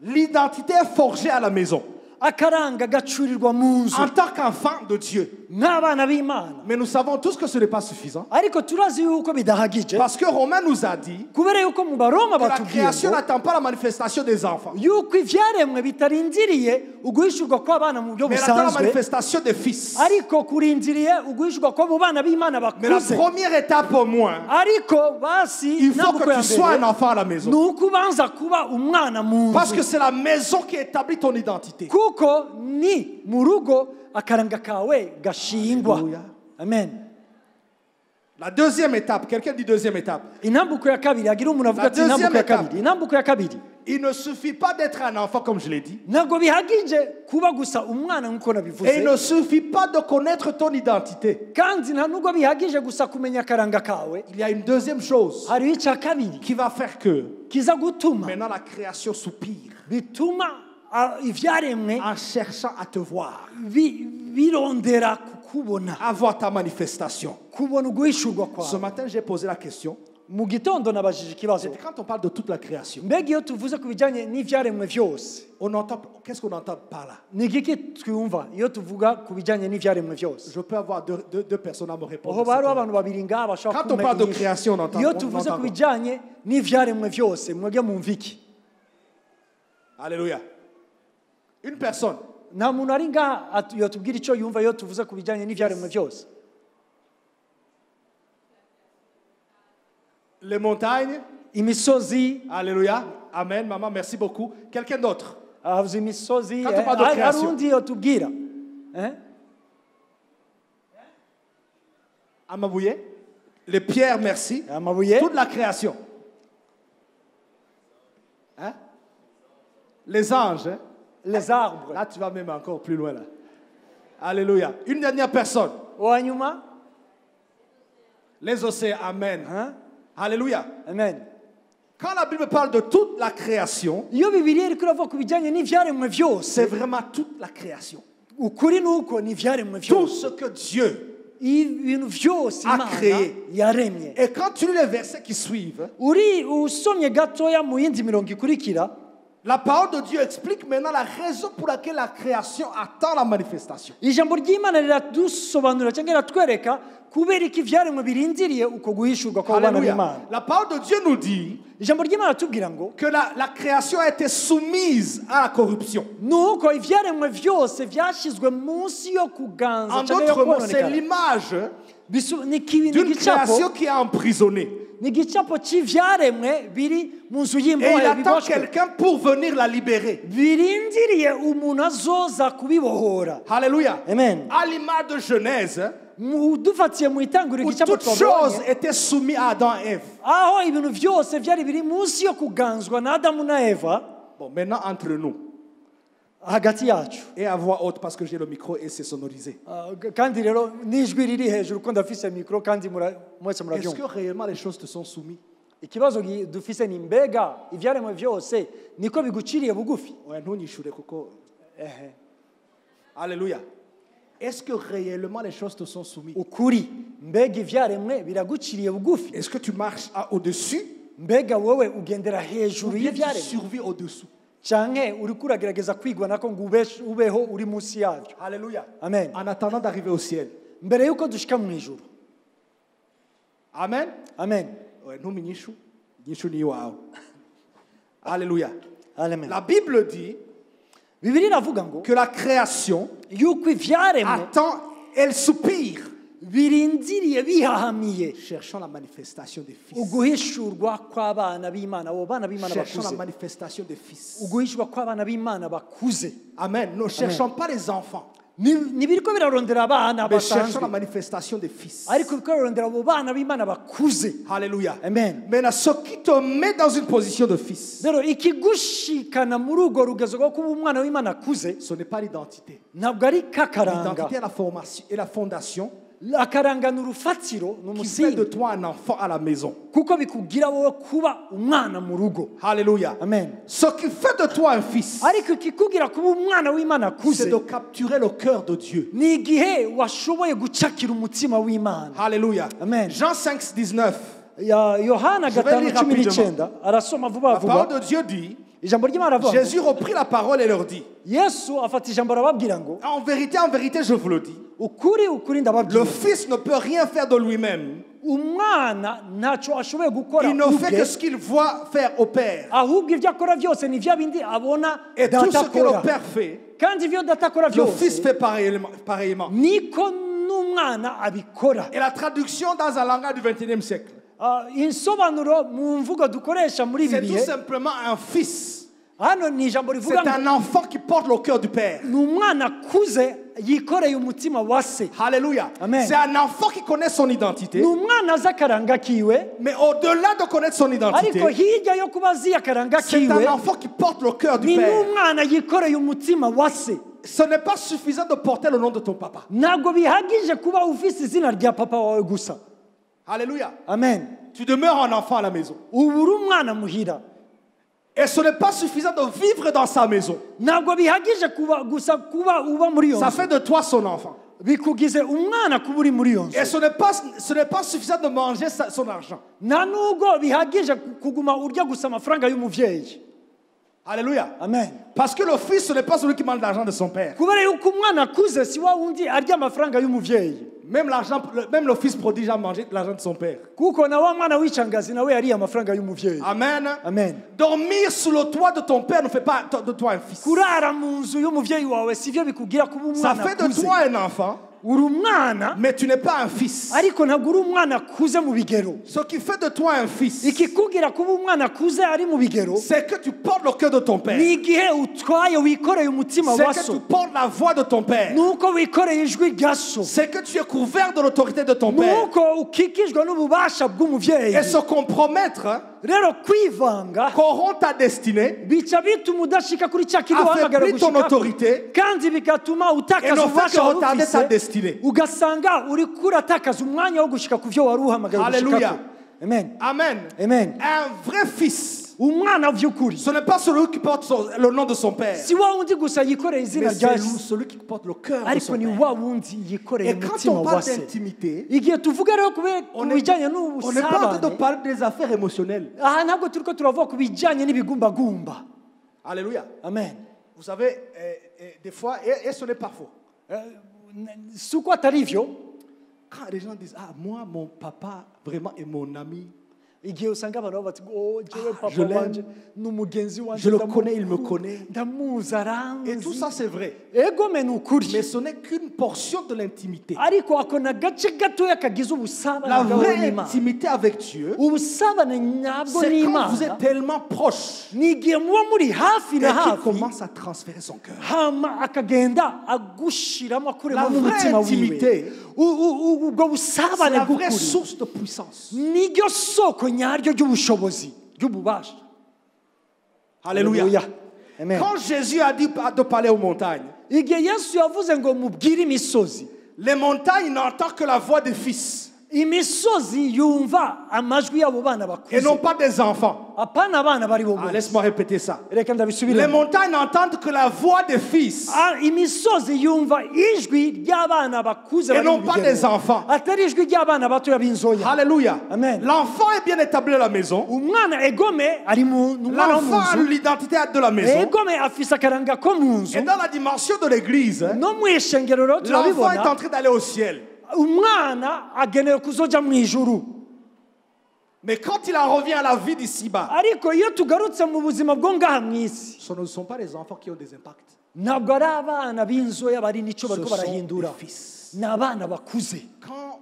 L'identité est forgée à la maison. Akaranga gacurirwa mu nzu En tant qu'enfant de Dieu. nk'abana b'Imana, Mais nous savons tous que ce n'est pas suffisant. ariko turazi yuko bidahagije Parce que Romain nous a dit kubera yuko mu Baroma que la batubwiye création ngo n'attend pas la manifestation des enfants, yuko ivyaremwe bitarindiriye uguhishurwa kw'abana mu buryo mais elle attend la busanzwe, manifestation des fils. ariko kurindiriye uguhishurwa kw'abo bana b'Imana Mais la bakuze. première étape au moins, Ariko basi il faut intambuko que ya tu sois un mbere enfant à la ni maison. uko ubanza kuba umwana mu Parce que nzu, c'est la maison qui établit ton identité. kuko ni mu rugo akaranga kawe gashingwa. Alléluia. Amen. La deuxième étape, quelqu'un dit deuxième étape. Intambuko ya kabiri, agira umuntu avuga La ati intambuko ya deuxième étape. kabiri. Intambuko ya kabiri Il ne suffit pas d'être un enfant comme je l'ai dit. ntabwo bihagije kuba gusa umwana nk'uko Et il nabivuze, ne suffit pas de connaître ton identité. kandi nta nubwo bihagije gusa kumenya akaranga kawe. Il y a une deuxième chose Hariho icya kabiri qui va faire que kiza gutuma maintenant la création soupire bituma ivyaremwe en cherchant à te voir, birondera kukubona, avoir ta manifestation. kubona uguhishurwa Ce kwawe. matin, j'ai posé la question. Mu gitondo nabajije ikibazo, J'ai dit, quand on parle de toute la création, mbega iyo tuvuze ku bijyanye n'ivyaremwe vyose on entend, qu'est-ce qu'on entend par là? ni igiki twumva iyo tuvuga ku bijyanye n'ivyaremwe vyose? Je peux avoir deux personnes à me répondre. aho bariho abantu babiri ngaha bashobora Quand on parle de kumenya création, on entend. iyo on tuvuze entend ku quoi? bijyanye n'ivyaremwe vyose mwebwe mwumva iki? Alléluia. Une personne. nta muntu ari ngaha yotubwira icyo yumva iyo tuvuze ku bijyanye n'ivyaremwe vyose. Les montagnes. Imisozi, Alléluia. Amen. Maman, merci beaucoup. Quelqu'un d'autre? avuze imisozi, Quand on parle de hari création. undi yotubwira Amabouye. Les pierres, merci. amabuye, Toute la création. Hein? Les anges. Hein? les arbres. Là, tu vas même encore plus loin. Là. Alléluia. Une dernière personne. Uwa nyuma, Les océans. Amen. hein? Alléluia. Amen. Quand la Bible parle de toute la création, iyo bibiri iri kuravuga ku bijyanye n'ivyaremwe c'est vyose, vraiment toute la création. ukuri ni uko ni ivyaremwe Tout vyose, ce que Dieu. ibintu vyose A Imana créé. yaremye. Et quand tu lis les versets qui suivent, Uri usomye gatoya mu yindi mirongo ikurikira, la parole de Dieu explique maintenant la raison pour laquelle la création attend la manifestation. ijambo ry'Imana riradusobanurira cyangwa riratwereka kubera iki ivyaremwe birindiriye uko guhishurwa kw'abana Alléluia. b'Imana. La parole de Dieu nous dit Ijambo ry'Imana ratubwira ngo que la création a été soumise à la corruption. nuko ivyaremwe vyose vyashizwe munsi yo kuganza En cyangwa yo d'autres mots, c'est kononekara. l'image Ni d'une igicapo, création qui est emprisonnée. ni igicapo cy'ivyaremwe biri mu nzu Et il y'imbohe attend biboshwe, quelqu'un pour venir la libérer. birindiriye umuntu azoza kubibohora. Alléluia. Amen. À l'image de Genèse, Dufatiye mu itanguriro où igicapo toutes choses twabonye, étaient soumises à Adam et Ève. aho ibintu byose byari biri munsi yo kuganzwa na Adamu na Eva, Bon, maintenant entre nous, hagati yacu. et à voix haute parce que j'ai le micro et c'est sonorisé. Kandi rero n'ijwi riri hejuru ko ndafise mikoro kandi mwese Est-ce que murabyumva. réellement les choses te sont soumises? Ikibazo dufise ni mbega ivyaremwe byose niko biguciriye bugufi. Ouais, ntunyishure kuko. Alléluia. est-ce que réellement les choses te sont soumises? ukuri mbega ivyaremwe biraguciriye bugufi Est-ce que tu marches au-dessus mbega wowe ugendera ou hejuru bien tu y'ivyaremwe survis au-dessous? canke uriko uragerageza kwigwa nako ngo ubeho uri munsi yavyo. Alléluia. Amen. En attendant d'arriver au ciel. mbere yuko dushika mu ijuru. Amen. Amen. Ouais, nous, Minishu. Minishu ni wao. Alléluia. Amen. La Bible dit Bibiliya iravuga ngo que la création yuko ivyaremwe attend, elle soupire, birindiriye bihahamiye cherchant la manifestation des fils. uguhishurwa kw'abana b'Imana, abo bana b'Imana Cherchant la bakuze, manifestation des fils. uguhishurwa kw'abana b'Imana bakuze. Amen. Ne cherchons pas les enfants. Ntibiriko birarondera abana Mais cherchons la basanzwe, manifestation des fils. ariko biriko birarondera abo bana b'Imana bakuze. Alléluia. Amen. Maintenant, ce qui te met dans une position de fils, Rero ikigushikana muri urwo rugezo rwo kuba umwana w'Imana akuze ce n'est pas l'identité. ntabwo ari kakaranga. L'identité est la formation et la fondation Akaranga ni urufatiro, ni qui fait de umusingi, toi un enfant à la maison. kuko bikugira wowe kuba umwana mu rugo. Alléluia. Amen. Ce qui fait de toi un fils, Ariko ikikugira kuba umwana w'Imana c'est akuze de capturer le cœur de Dieu. ni igihe washoboye gucakira umutima w'Imana. Alléluia. Amen. Jean 5, 19. Yohana Je vais lire 5:19 arasoma vuba La parole vuba de Dieu dit, ijambo ry'Imana aravuga ngo, Jésus reprit la parole et leur dit, Yesu afata ijambo arababwira ngo en vérité, je vous le dis, ukuri le ndababwira Fils ne peut rien faire de lui-même. umwana ntacyo ashoboye gukora Il ne fait ubwe, que ce qu'il voit faire au Père. ahubwo ibyo akora byose ni bya bindi abona Et tout data ce que le akora, Père fait, kandi ibyo data akora le Fils byose fait pareillement. niko n'umwana abikora. Et la traduction dans un langage du 21e siècle, Insobanuro mu mvugo dukoresha muri ibi c'est tout bihe simplement un fils. hano ni ijambo C'est rivuga ngo un enfant qui porte le cœur du Père. ni umwana akuze yikoreye umutima wa se. Alléluia. Amen. C'est un enfant qui connaît son identité. Ni umwana azi akaranga kiwe, Mais au-delà de connaître son identité, ariko hirya yo kuba azi akaranga c'est kiwe un enfant qui porte le cœur du ni Père. n'umwana yikoreye umutima wa se. Ce n'est pas suffisant de porter le nom de ton papa. Ntabwo bihagije kuba ufise izina rya papa wawe gusa. Alléluia. Amen. Tu demeures un enfant à la maison. Ubu uri umwana muhira. Et ce n'est pas suffisant de vivre dans sa maison. Ntabwo bihagije gusa kuba uba muri iyo Ça nzu. fait de toi son enfant. Bikugize umwana kuba uri muri iyo nzu. Et ce n'est pas suffisant de manger son argent. Nta nubwo bihagije kuguma urya gusa amafaranga y'umuvyeyi. Alléluia. Amen. Parce que le fils, ce n'est pas celui qui mange l'argent de son père. Kubera yuko umwana akuze si wa wundi arya amafaranga y'umuvyeyi. Même le fils prodige a mangé l'argent de son père. Kuko na wa mwana w'ichangazi nawe yariye amafaranga y'umuvyeyi. Amen. Amen. Dormir sous le toit de ton père ne fait pas de toi un fils. Kurara mu nzu y'umuvyeyi wawe sivyo bikugira kuba Ça umwana fait de akuze. toi un enfant, Uri umwana mais tu n'es pas un fils. ariko ntabwo uri umwana akuze mu bigero. Ce qui fait de toi un fils, Ikikugira kuba umwana akuze ari mu bigero c'est que tu portes le cœur de ton père. ni igihe utwaye wikoreye umutima C'est wa que tu so, portes la voix de ton père. nuko wikoreye ijwi rya so, C'est que tu es couvert de l'autorité de ton père. nuko ukikijwe n'ububasha bw'umuvyeyi. Et se compromettre Rero kwivanga corrompt ta destinée, bica bituma udashika kuri cya kintu wahamagara affaiblit ton gushika, autorité kandi bigatuma et ne utakaza fait que ububasha wari retarder ta ufise, destinée. ugasanga uri kuratakaza umwanya wo gushika ku vyo wari uhamagaye Alléluia. gushikako. Amen. Amen. Amen. Un vrai fils, Umwana vy'ukuri ce n'est pas celui qui porte le nom de son père, si wa wundi gusa yikoreye izina mais rya c'est se, celui qui porte le cœur de ariko son ni père. wa wundi yikoreye Et quand umutima on wa parle se. d'intimité, Igihe tuvuga rero ku on bijanye n'est pas en train de n'ubusabane, parler des affaires émotionnelles. aha ntabwo turiko turavuga ku bijanye n'ibigumbagumba. Alléluia. Amen. Vous savez, des fois, et ce n'est pas faux, Si uko atari ivyo, quand les gens disent, ah, moi, mon papa, vraiment, est mon ami, igihe usanga abantu bati ngo jewe je papa l'aime. wanje n'umugenzi wanje, Je le connais, il me connaît. ndamuzi aranzi. Et tout ça, c'est vrai. Ego me ni ukuri, Mais ce n'est qu'une portion de l'intimité. ariko ako ni agace gatoya kagize La ubusabane bwawe vraie n'Imana. intimité avec Dieu, Ubusabane nyabwo c'est quand vous êtes n'Imana tellement proche ni igihe muba muri hafi et na qu'il hafi, commence à transférer son cœur. hama akagenda agushiramo La akuremo vraie n'umutima intimité, wiwe. Ubwo c'est busabane la vraie bw'ukuri source de puissance. niryo soko nyaryo ry'ubushobozi ry'ububasha. Alléluia. Amen. Quand Jésus a dit de parler aux montagnes, Igihe Yesu yavuze ngo mubwire imisozi, les montagnes n'entendent que la voix des fils. imisozi yumva amajwi y'abo bana et non bakuze pas des enfants. apana abana bari bo Ah, bose laisse-moi répéter ça. reka Les ndabisubiremo montagnes n'entendent que la voix des fils imisozi yumva ijwi ry'abana bakuze et bari non mu pas bigero. des enfants. atari ijwi ry'abana batoya b'inzoya Alléluia. Amen. L'enfant est bien établi à la maison. umwana egome ari mu ni umwana wo mu L'enfant a nzu l'identité de la maison. egome afise akaranga ko mu nzu Et dans la dimension de l'église, no mu ishengero rero l'enfant est turabibona en train d'aller au ciel. umwana agenewe kuzoja mu ijuru Mais quand il en revient à la vie d'ici-bas, ariko iyo tugarutse mu buzima bwo ngaha mu isi ce ne sont pas les enfants qui ont des impacts. ntabwo ari abana b'inzoya bari n'icyo Ce bariko sont barahindura des fils. ni abana bakuze Quand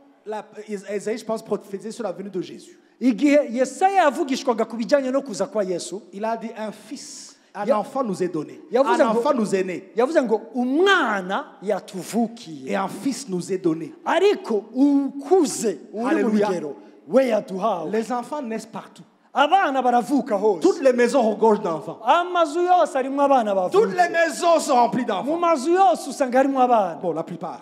Isaïe, je pense, prophétisait sur la venue de Jésus, igihe yesaya yavugishwaga ku bijyanye no kuza kwa yesu il a dit un fils, un Ya- enfant nous est donné. yavuze Un ngo- enfant nous est né. yavuze ngo umwana yatuvukiye Et un fils nous est donné. ariko ukuze uri mu Hallelujah. rugero we yaduhawe Les enfants naissent partout. abana baravuka hose Toutes les maisons regorgent d'enfants. amazu yose arimo abana Toutes bavutse les maisons sont remplies mu d'enfants. mazu yose usanga harimo abana Bon, la plupart.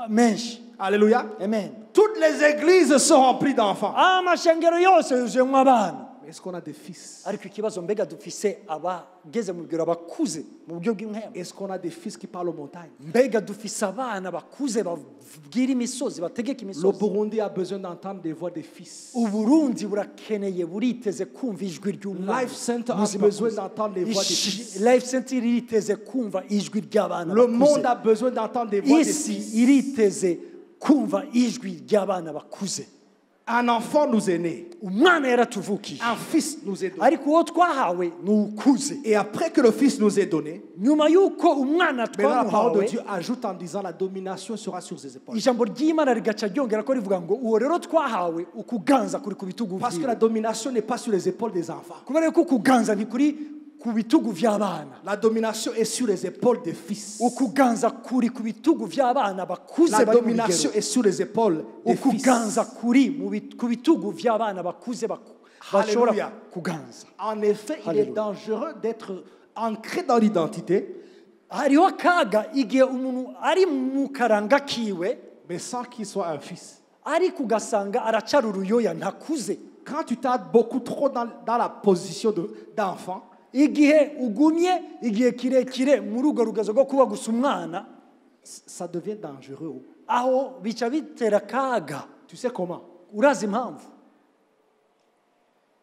menshi Alléluia. amen Toutes les églises sont remplies d'enfants. amashengero yose yuzuyemo abana Mais est-ce qu'on a des fils? ariko ikibazo mbega dufise abageze mu rugero bakuze mu buryo bw'inkema Est-ce qu'on a des fils qui parlent aux montagnes? mbega dufise abana bakuze babwira imisozi bategeka Le imisozi Burundi a besoin d'entendre des voix des fils. uburundi burakeneye buriteze kumva ijwi ry'umwana Life Center a Ubuzima besoin bwiza. d'entendre les voix des fils. Life Center iriteze kumva ijwi ry'abana Le bakuze monde a besoin d'entendre des voix des isi fils. iriteze kumva ijwi ry'abana bakuze Un enfant nous est né. umwana yaratuvukiye Un fils nous est donné. ariko uwo twahawe ni ukuze Et après que le fils nous est donné, nyuma y'uko umwana maintenant la parole de twamuhawe Dieu ajoute en disant la domination sera sur ses épaules. ijambo ry'imana rigaca ryongera ko rivuga ngo uwo rero twahawe ukuganza kuri ku bitugu Parce que la vyiwe domination n'est pas sur les épaules des enfants. kubera ko ukuganza ntikuri ku bitugu vy'abana La domination est sur les épaules des fils. ukuganza kuri ku bitugu vy'abana bakuze La bari mu domination bigero est sur les épaules des fils. ukuganza kuri ku bitugu vy'abana bakuze bashobora Hallelujah. kuganza En effet, il est Alléluia. dangereux d'être ancré dans l'identité, hariho akaga igihe umuntu ari mu karanga kiwe mais sans qu'il soit un fils. ariko ugasanga aracara uruyoya ntakuze Quand tu t'as beaucoup trop dans la position d'enfant, igihe ugumye igihe kirekire muri urwo rugezo rwo kuba gusa umwana ça devient dangereux. aho bica bitera akaga Tu sais comment? urazi impamvu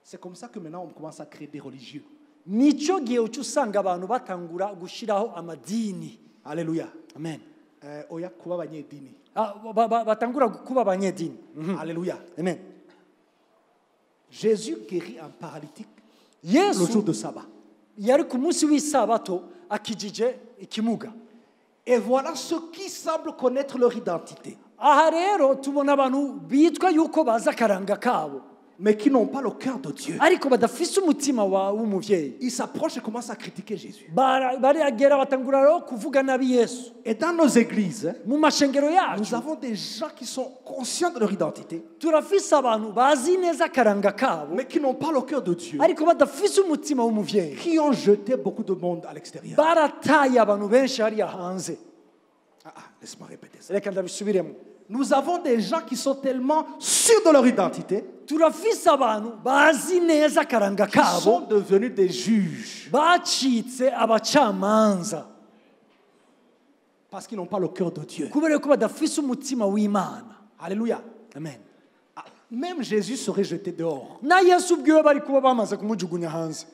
C'est comme ça que maintenant on commence à créer des religieux. nicyo gihe uca usanga abantu batangura gushyiraho amadini Alléluia. amen Oya kuba abanyedini. batangura kuba abanyedini Alléluia. amen Jésus guérit un paralytique le jour yesu de sabbat. yari ku munsi w'isabato akijije ikimuga Et voilà ceux qui semblent connaître leur identité, aha rero tubona abantu bitwa yuko bazi akaranga kabo mais qui n'ont pas le cœur de Dieu. ariko badafise umutima w'umubyeyi Ils s'approchent et commencent à critiquer Jésus. baragera batangura rero kuvuga nabi yesu Et dans nos églises, mu mashengero nous yacu avons des gens qui sont conscients de leur identité, turafise abantu bazi neza akaranga kabo mais qui n'ont pas le cœur de Dieu, ariko badafise umutima w'umubyeyi qui ont jeté beaucoup de monde à l'extérieur. barataye abantu benshi hariya hanze Laisse-moi répéter ça. reka ndabisubiremo Nous avons des gens qui sont tellement sûrs de leur identité, turafise abantu bazi neza akaranga qui sont kabo devenus des juges, bacitse abacamanza parce qu'ils n'ont pas le cœur de Dieu. kubera ko badafise umutima w'imana Alléluia. amen Même Jésus serait jeté dehors. na yesu ubwiwe bari kuba bamaze kumujugunya hanze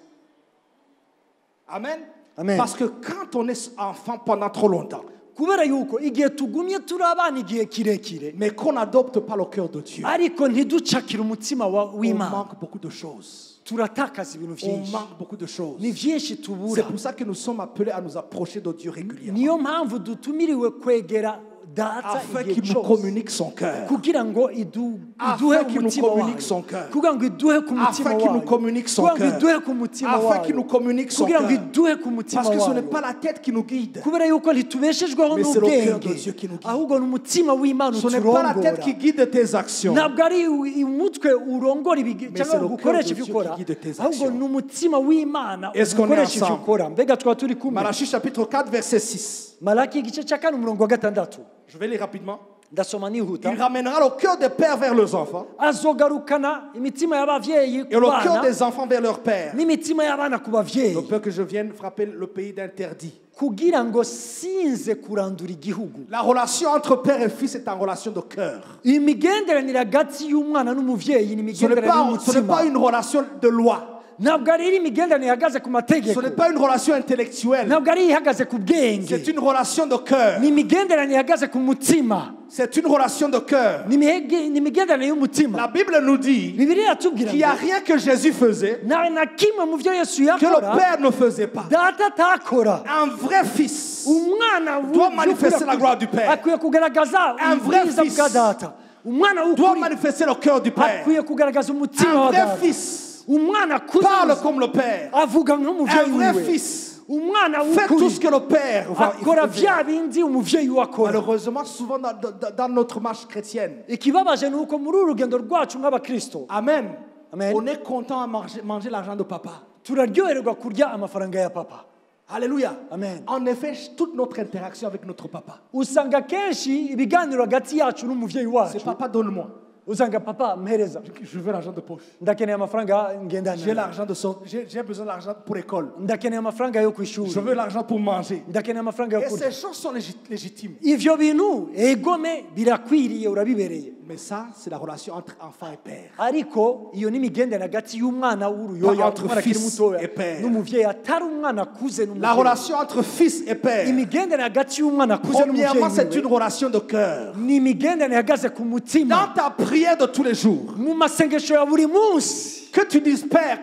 Amen. Amen. Parce que quand on est enfant pendant trop longtemps, kubera yuko igihe tugumye turi abana igihe kirekire mais qu'on n'adopte pas le cœur de Dieu, ariko ntiducakire umutima on w'imana manque beaucoup de choses. turatakaza ibintu On byinshi manque beaucoup de choses. ni byinshi C'est tubura pour ça que nous sommes appelés à nous approcher de Dieu régulièrement, niyo mpamvu dutumiriwe kwegera data afin igihe qu'il nous cyose communique son cœur, kugira ngo iduhe afin qu'il nous umutima communique wayo son cœur, kugira ngo iduhe ku mutima afin qu'il nous wayo communique son kugira ngo cœur, iduhe ku mutima afin qu'il nous wayo communique son kugira ngo cœur. iduhe ku mutima Parce que ce n'est wayo pas la tête qui nous guide, kubera yuko ntitubeshejweho Mais c'est le cœur de n'ubwenge Dieu qui nous guide. ahubwo ni umutima w'imana ce n'est pas la tête uturongora qui guide tes actions, ntabwo ari umutwe urongora Mais c'est cyangwa le ngo cœur ukoreshe de ibyo Dieu ukora qui guide tes ahubwo actions. ni umutima w'imana Est-ce qu'on est ukoresha ibyo ensemble? ukora mbega twaba turi kumwe Malachie chapitre 4, verset 6. malaki igice cya kane umurongo wa gatandatu Je vais lire rapidement. ndasoma Il nihuta ramènera le cœur des pères vers leurs enfants azogarukana imitima y'abavyeyi et ku le cœur bana des enfants vers leurs pères. n'imitima y'abana ku Le bavyeyi peur que je vienne frapper le pays d'interdit. kugira ngo sinze kurandura igihugu. La relation entre père et fils est en relation de cœur. Imigenderanire hagati y'umwana n'umuvyeyi ni Ce n'est imigenderanire pas y'umutima, une relation de loi. ntabwo ari imigenderanire ihagaze ku Ce mategeko, n'est pas une relation intellectuelle. ntabwo ari ihagaze ku C'est bwenge, une relation de cœur. ni imigenderanire ihagaze ku mutima, C'est une relation de cœur. ni imigenderanire y'umutima. La Bible nous dit Bibiliya iratubwira qu'il n'y a ngo rien que Jésus faisait nta na kimwe mu byo Yesu que le yakora Père ne faisait pas. data atakora. Un vrai fils Umwana doit manifester la gloire du Père. akwiye kugaragaza Un vrai ubwiza fils bwa data. Umwana doit w'ukuri manifester le cœur du Père. akwiye kugaragaza umutima Un wa vrai data. fils Umwana akuze parle comme le Père. avuga Un nk'umuvyeyi vrai wiwe. fils Umwana fait tout w'ukuri ce que le Père akora faisait. vya bindi umuvyeyi we akora. Malheureusement, souvent dans notre marche chrétienne, Ikibabaje ni uko muri uru rugendo rwacu nk'abakristo Amen. Amen. On est content à manger l'argent de papa. turaryoherwa kurya amafaranga ya papa. Alléluia. Amen. En effet, toute notre interaction avec notre papa, Usanga kenshi ibiganiro hagati yacu n'umuvyeyi c'est wacu papa, donne-moi. usanga papa mpereza, Je veux l'argent de poche. ndakeneye amafaranga J'ai ngendana, l'argent j'ai besoin d'argent pour l'école. ndakeneye amafaranga yo Je kwishuri, veux l'argent pour manger. ndakeneye amafaranga yo Et kurya. ces choses sont légitimes. Ivyo bintu egome birakwiriye, urabibereye, Mais ça, c'est la relation entre enfant et père. ariko iyo ni imigendere hagati y'umwana w'uruyoya, Pas entre umwana akiri fils mutoya et père. n'umuvyeyi, atari umwana akuze La n'umuvyeyi. relation entre fils et père, Imigendere hagati y'umwana akuze premièrement, c'est n'umuvyeyi une relation de cœur. ni imigendere ihagaze ku mutima. Dans ta prière de tous les jours, Mu masengesho ya buri munsi que tu dises, Père,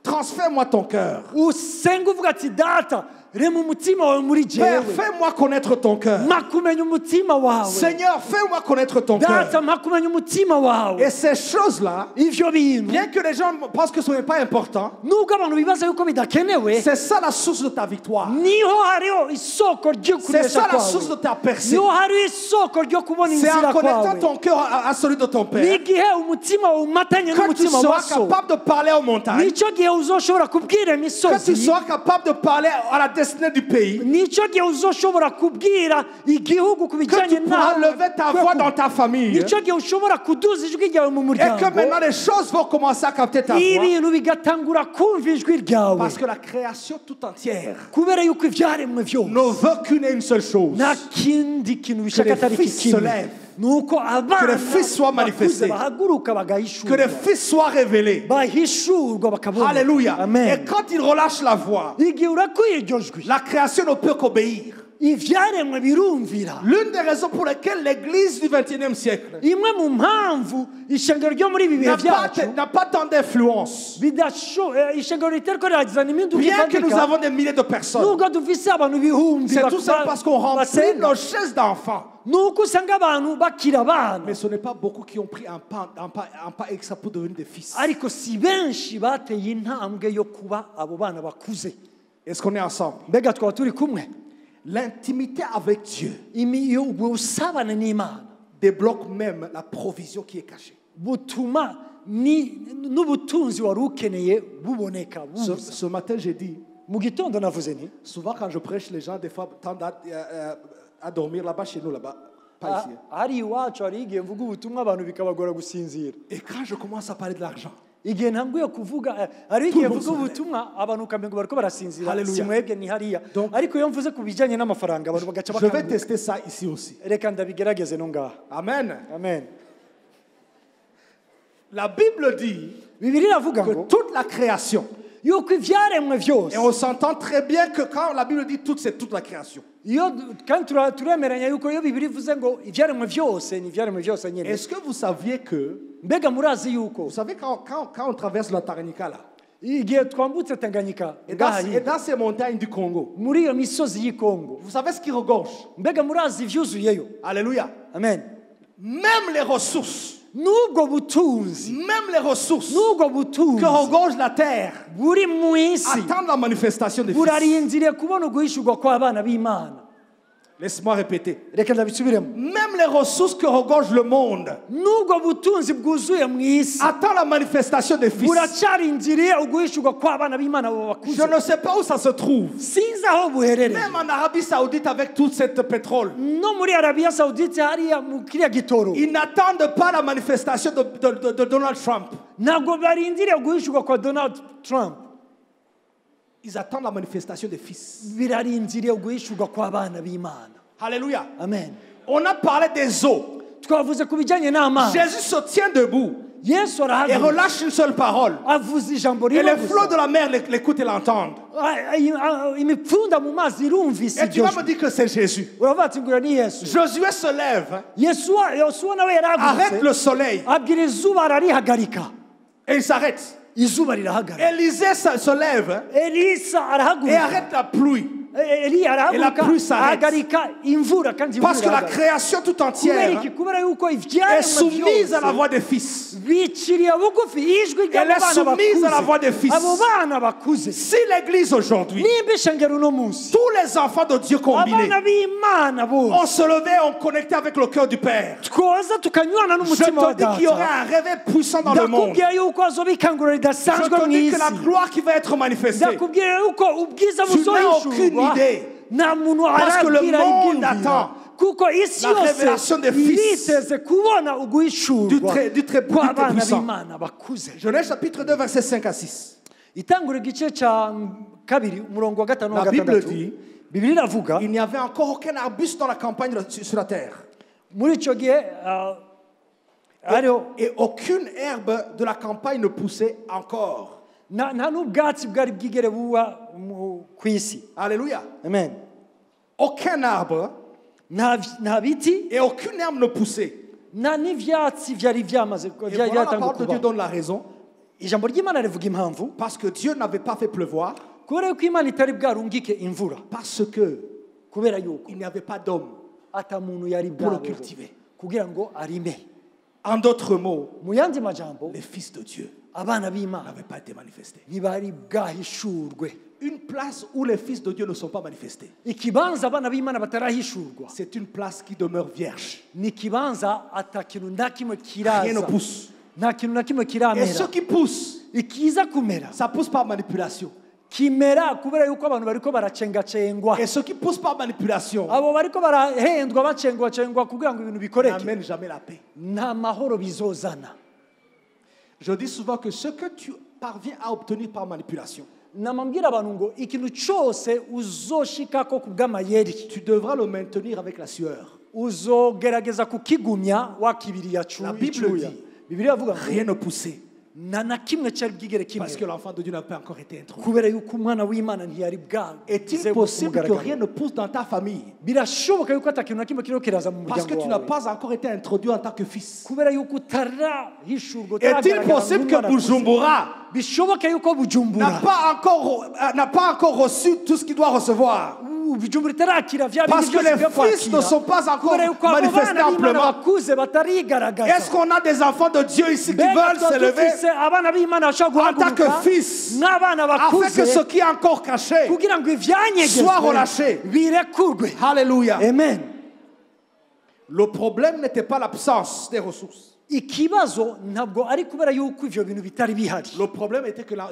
transfère-moi ton cœur. usenga uvuga ati data rema umutima wawe muri Père, jewe, fais-moi connaître ton cœur. mpa kumenya umutima wawe, Seigneur, fais-moi connaître ton cœur. data mpa kumenya umutima wawe. Et ces choses-là, Ivyo bintu bien que les gens pensent que ce n'est pas important, nubwo abantu bibaza yuko bidakenewe, c'est ça la source de ta victoire. niho hariho isoko ryo C'est kunesha ça la source de kwawe, ta percée. niho hariho isoko ryo kubona C'est en inzira connectant kwawe, ton cœur à celui de ton Père n'igihe umutima wawe umatanye que tu n'umutima wa seras so, capable de parler aux montagnes, nicyo gihe uzoshobora kubwira que tu imisozi, seras capable de parler à la destinée du pays, nicyo gihe uzoshobora kubwira igihugu ku que bijyanye tu pourras lever ta voix dans ta famille, et nicyo gihe ushobora kuduza ijwi ryawe mu que muryango, maintenant les choses vont commencer à capter ta voix, ibintu bigatangura kumva ijwi ryawe, parce que la création tout entière kubera yuko ibyaremwe byose ne veut qu'une et une seule chose, nta kindi kintu bishaka Que les atari iki fils se kimwe, lèvent. ni uko abana Que les fils soient manifestés. bakuze bahaguruka que bagahishurwa, les fils soient révélés. bahishurwa bakabona. Alléluia. Amen. Et quand ils relâchent la voix, igihe urakuye iryo jwi, la création ne peut qu'obéir. ibyaremwe birumvira. L'une des raisons pour lesquelles l'Église du XXIe siècle imwe mu mpamvu ishengero ryo muri ibi bihe byacu n'a pas tant d'influence, ishengero ritari ko rirazana impinduka bien que nous ifatika, avons des milliers de personnes, nubwo dufise abantu ibihumbi c'est tout ça parce qu'on remplit basenga, nos chaises d'enfants. nuko usanga abantu bakira abana, Mais ce n'est pas beaucoup qui ont pris un pas extra pour devenir des fils. ariko si benshi bateye intambwe yo kuba abo bana bakuze. Est-ce qu'on est ensemble? Mbega twaba turi kumwe? L'intimité avec Dieu ubusabane n'Imana débloque même la provision qui est cachée. butuma n'ubutunzi wari ukeneye buboneka buza. Ce matin, j'ai dit, Mu gitondo navuze ni souvent quand je prêche, les gens des fois tendent à dormir là-bas chez nous, là-bas, pas ici. hari iwacu hari igihe mvuga ubutumwa abantu bikabagora gusinzira, Et quand je commence à parler de l'argent, igihe ntanguye kuvuga hari igihe mvuga ubutumwa abantu ukamenga bariko barasinzira, Hallelujah. si mwebwe ni hariya, Donc, ariko iyo mvuze ku bijyanye n'amafaranga abantu bagaca je vais bakanguka. tester ça ici aussi. Reka ndabigerageze no ngaha. Amen. Amen. La Bible dit Bibiliya iravuga que ngo toute la création, yuko ibyaremwe byose, et on s'entend très bien que quand la Bible dit toute, c'est toute la création. iyo kandi turemeranya yuko iyo Bibiliya ivuze ngo ibyaremwe byose ni ibyaremwe byose nyine. Est-ce que vous saviez que, Mbega murazi yuko vous savez quand on traverse la Tanganyika là, igihe twambutse Tanganyika et ngaha et dans ces montagnes du Congo, muri iyo misozi y'Ikongo, vous savez ce qui regorge? mbega murazi ivyuzuyeyo? Alléluia. Amen. Même les ressources, Nubwo butunzi, même les ressources nubwo butunzi que regorge la terre buri mu isi attendent la manifestation des fils. burarindiriye kubona uguhishurwa kw'abana b'Imana. Laisse-moi répéter. reka ndabisubiremo Même les ressources que regorge le monde nubwo butunzi bwuzuye mu isi attendent la manifestation des fils. buracarindiriye uguhishurwa kw'abana b'Imana abo bakuze Je ne sais pas où ça se trouve. sinzi aho buherereye Même en Arabie Saoudite avec tout ce pétrole. no muri arabiya sawudite hariya mu kiriya gitoro Ils n'attendent pas la manifestation de Donald Trump. ntabwo barindiriye guhishurwa kwa Donald Trump Ils attendent la manifestation des fils. birarindiriye guhishurwa kw'abana b'Imana Alléluia. amen On a parlé des eaux. twavuze ku bijyanye n'amazi Jésus se tient debout yesu et arahagarara relâche une seule parole. avuze ijambo Et rimwe les flots de gusa la mer l'écoutent et l'entendent. imipfunda mu mazi irumvise Et tu iryo vas me jwi dire que c'est Jésus. uravuga ati ngura ni yesu Josué se lève, yosuwa nawe arrête yaragutse le soleil abwira izuba ararihagarika et il s'arrête. izuba rirahagarara Élisée se lève elisa et arahaguruka arrête la pluie. eliya Et la arahaguruka pluie s'arrête. ahagarika imvura kandi imvura Parce que la irahagarara. création tout kubera entière iki kubera yuko est ibyaremwe soumise à la byose voix des fils. biciriye bugufi ijwi Elle est ry'abo bana soumise à la voix bakuze des fils. abo bana bakuze Si l'église aujourd'hui, nimba ishengero uno munsi tous les enfants de Dieu combinés, abana b'imana bose on se levait, on connectait avec le cœur du Père. twoza tukanywana Je n'umutima wa te dis qu'il y aurait data un réveil puissant dans le monde. ndakubwira yuko hazoba ikanguro Je ridasanzwe te mu dis que la isi gloire qui va être manifestée, ndakubwira yuko ubwiza Tu n'as aucune buzohishurwa idée. nta muntu Parce que le arabwira monde ibyiyumviro attend kuko isi la révélation des yose fils iriteze kubona du uguhishurwa très kw'abana puissant. b'imana bakuze Genèse chapitre 2, versets 5 à 6. itangura igice cya kabiri umurongo wa gatanu wa La Bible gatandatu dit, bibiri iravuga il n'y avait encore aucun arbuste dans la campagne sur la terre. muri icyo gihe hariho Et aucune herbe de la campagne ne poussait encore. nta n'ubwatsi bwari bwigere buba ku isi Alléluia. amen Aucun arbre nta biti et aucune herbe ne poussait. nta n'ibyatsi byari byamaze Et voilà la byatangiye parole de Dieu kubaho donne la raison. ijambo ry'imana rivuga impamvu Parce que Dieu n'avait pas fait pleuvoir. kubera yuko imana itari bwarungike imvura Parce que kubera yuko il n'y avait pas d'homme. ata muntu yari Pour le bwabeho cultiver. kugira ngo arime En d'autres mots, mu yandi majambo les fils de Dieu abana b'imana n'avaient pas été manifestés. ntibari bwahishurwe Une place où les fils de Dieu ne sont pas manifestés, ikibanza abana b'imana batarahishurwa c'est une place qui demeure vierge. ni ikibanza ata kintu na kimwe Rien ne kiraza pousse. nta kintu na kimwe Et kiramera ce qui pousse, ikiza kumera ça pousse par manipulation. kimera kubera yuko abantu bariko baracengacengwa Et ce qui pousse par manipulation abo bariko barahendwa bacengwacengwa kugira ngo ibintu bikoreke n'amène jamais la paix. nta mahoro bizozana Je dis souvent que ce que tu parviens à obtenir par manipulation, namambwira abantu ngo ikintu cyose uzoshikako ku bw'amayeri tu devras le maintenir avec la sueur. uzogerageza kukigumya wakibiriya La Bible icyuya dit, bibiliya avuga ngo rien ne poussait. nta na kimwe cyari bwigere Parce que kimwe l'enfant de Dieu n'a pas encore été introduit. kubera yuko umwana w'imana ntiyari Est-il possible que rien ne pousse dans ta famille? birashoboka yuko ata kintu na kimwe kiriko kiraza mu Parce que muryango tu n'as wawe pas encore été introduit en tant que fils. kubera yuko utarahishurwa Est-il possible que Bujumbura bishoboka yuko n'a bujumbura pas encore reçu tout ce qu'il doit recevoir? bujumbura itarakira vya Parce que les fils ne sont pas encore manifestés amplement. bakuze batarigaragaza Est-ce qu'on a des enfants de Dieu ici qui veulent s'élever abana b'imana bashobora en tant que guhaguruka fils n'abana afin bakuze que ce qui est encore caché kugira ngo ivyanyegezwe soit relâché? birekurwe Alléluia. amen Le problème n'était pas l'absence des ressources. ikibazo ntabwo ari kubera yuko ivyo bintu bitari bihari Le problème était que là,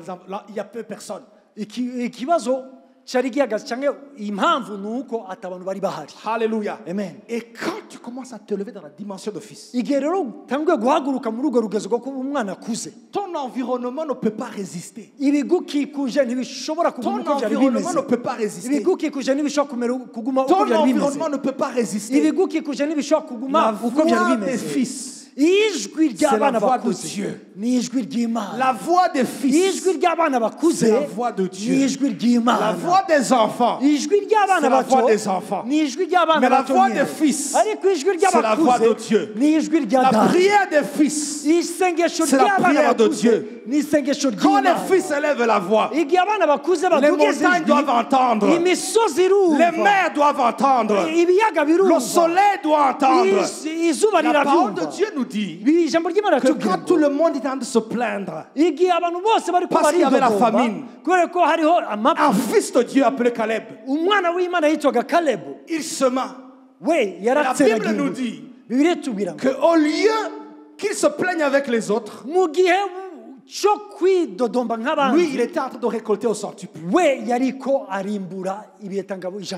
il y a peu de personnes. ikibazo cyari gihagaze cyangwa impamvu ni uko ati abantu bari bahari Alléluia. amen Et quand tu commences à te lever dans la dimension de fils, igihe rero utanguye guhaguruka muri urwo rugezo rwo kuba umwana akuze ton environnement ne peut pas résister. ibigukikuje ntibishobora Ton kuguma uko byari environnement bimeze ne peut pas résister. ibigukikuje ntibishobora kuguma uko Ton byari bimeze environnement ne peut pas résister. ibigukikuje ntibishobora La kuguma uko byari voix des bimeze fils, ijwi ry'abana C'est la voix de bakuze Dieu. ni ijwi ry'imana la voix des fils, ijwi ry'abana bakuze C'est la voix de Dieu. ni ijwi la ry'imana voix des enfants, ijwi ry'abana C'est la bato voix des enfants. ni ijwi ry'abana Mais la bato voix nyine. des fils, ariko ijwi c'est la voix de ry'abakuze Dieu. ni ijwi rya la data prière des fils. isengesho C'est la ry'abana prière de bakuze Dieu. ni isengesho Quand les ry'imana fils élèvent la voix, igihe abana bakuze les badugeze montagnes doivent entendre, imisozi les irumva mers doivent entendre, ibiyaga birumva le soleil doit entendre. izuba La parole de rirabyumva Dieu nous dit ijambo ry'Imana que riratubwira quand tout le monde est en train de se plaindre, igihe abantu bose bari Parce qu'il y avait la baridogomba famine. kubera ko hariho amapfa un fils de Dieu appelé Caleb, umwana w'Imana yitwaga Kalebu il sema. we La Bible nous yaratseragiye dit Bibiliya itubwira ngo qu'au lieu qu'il se plaigne avec les autres, mu gihe cyo kwidodomba lui, il nk'abandi était en train de récolter au centuple. we yariko arimbura ibiyetangabo 100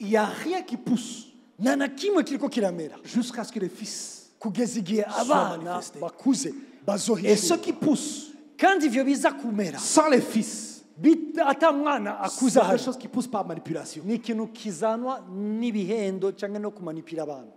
Il n'y a rien qui pousse nta na kimwe kiriko kiramera jusqu'à ce que les fils. kugeza igihe abana manifestés. bakuze Et ce bazohishura qui pousse kandi ivyo biza kumera sans les fils, ata mwana akuze c'est quelque ahari chose qui pousse par manipulation. ni ikintu kizanwa n'ibihendo cyangwa no kumanipira abantu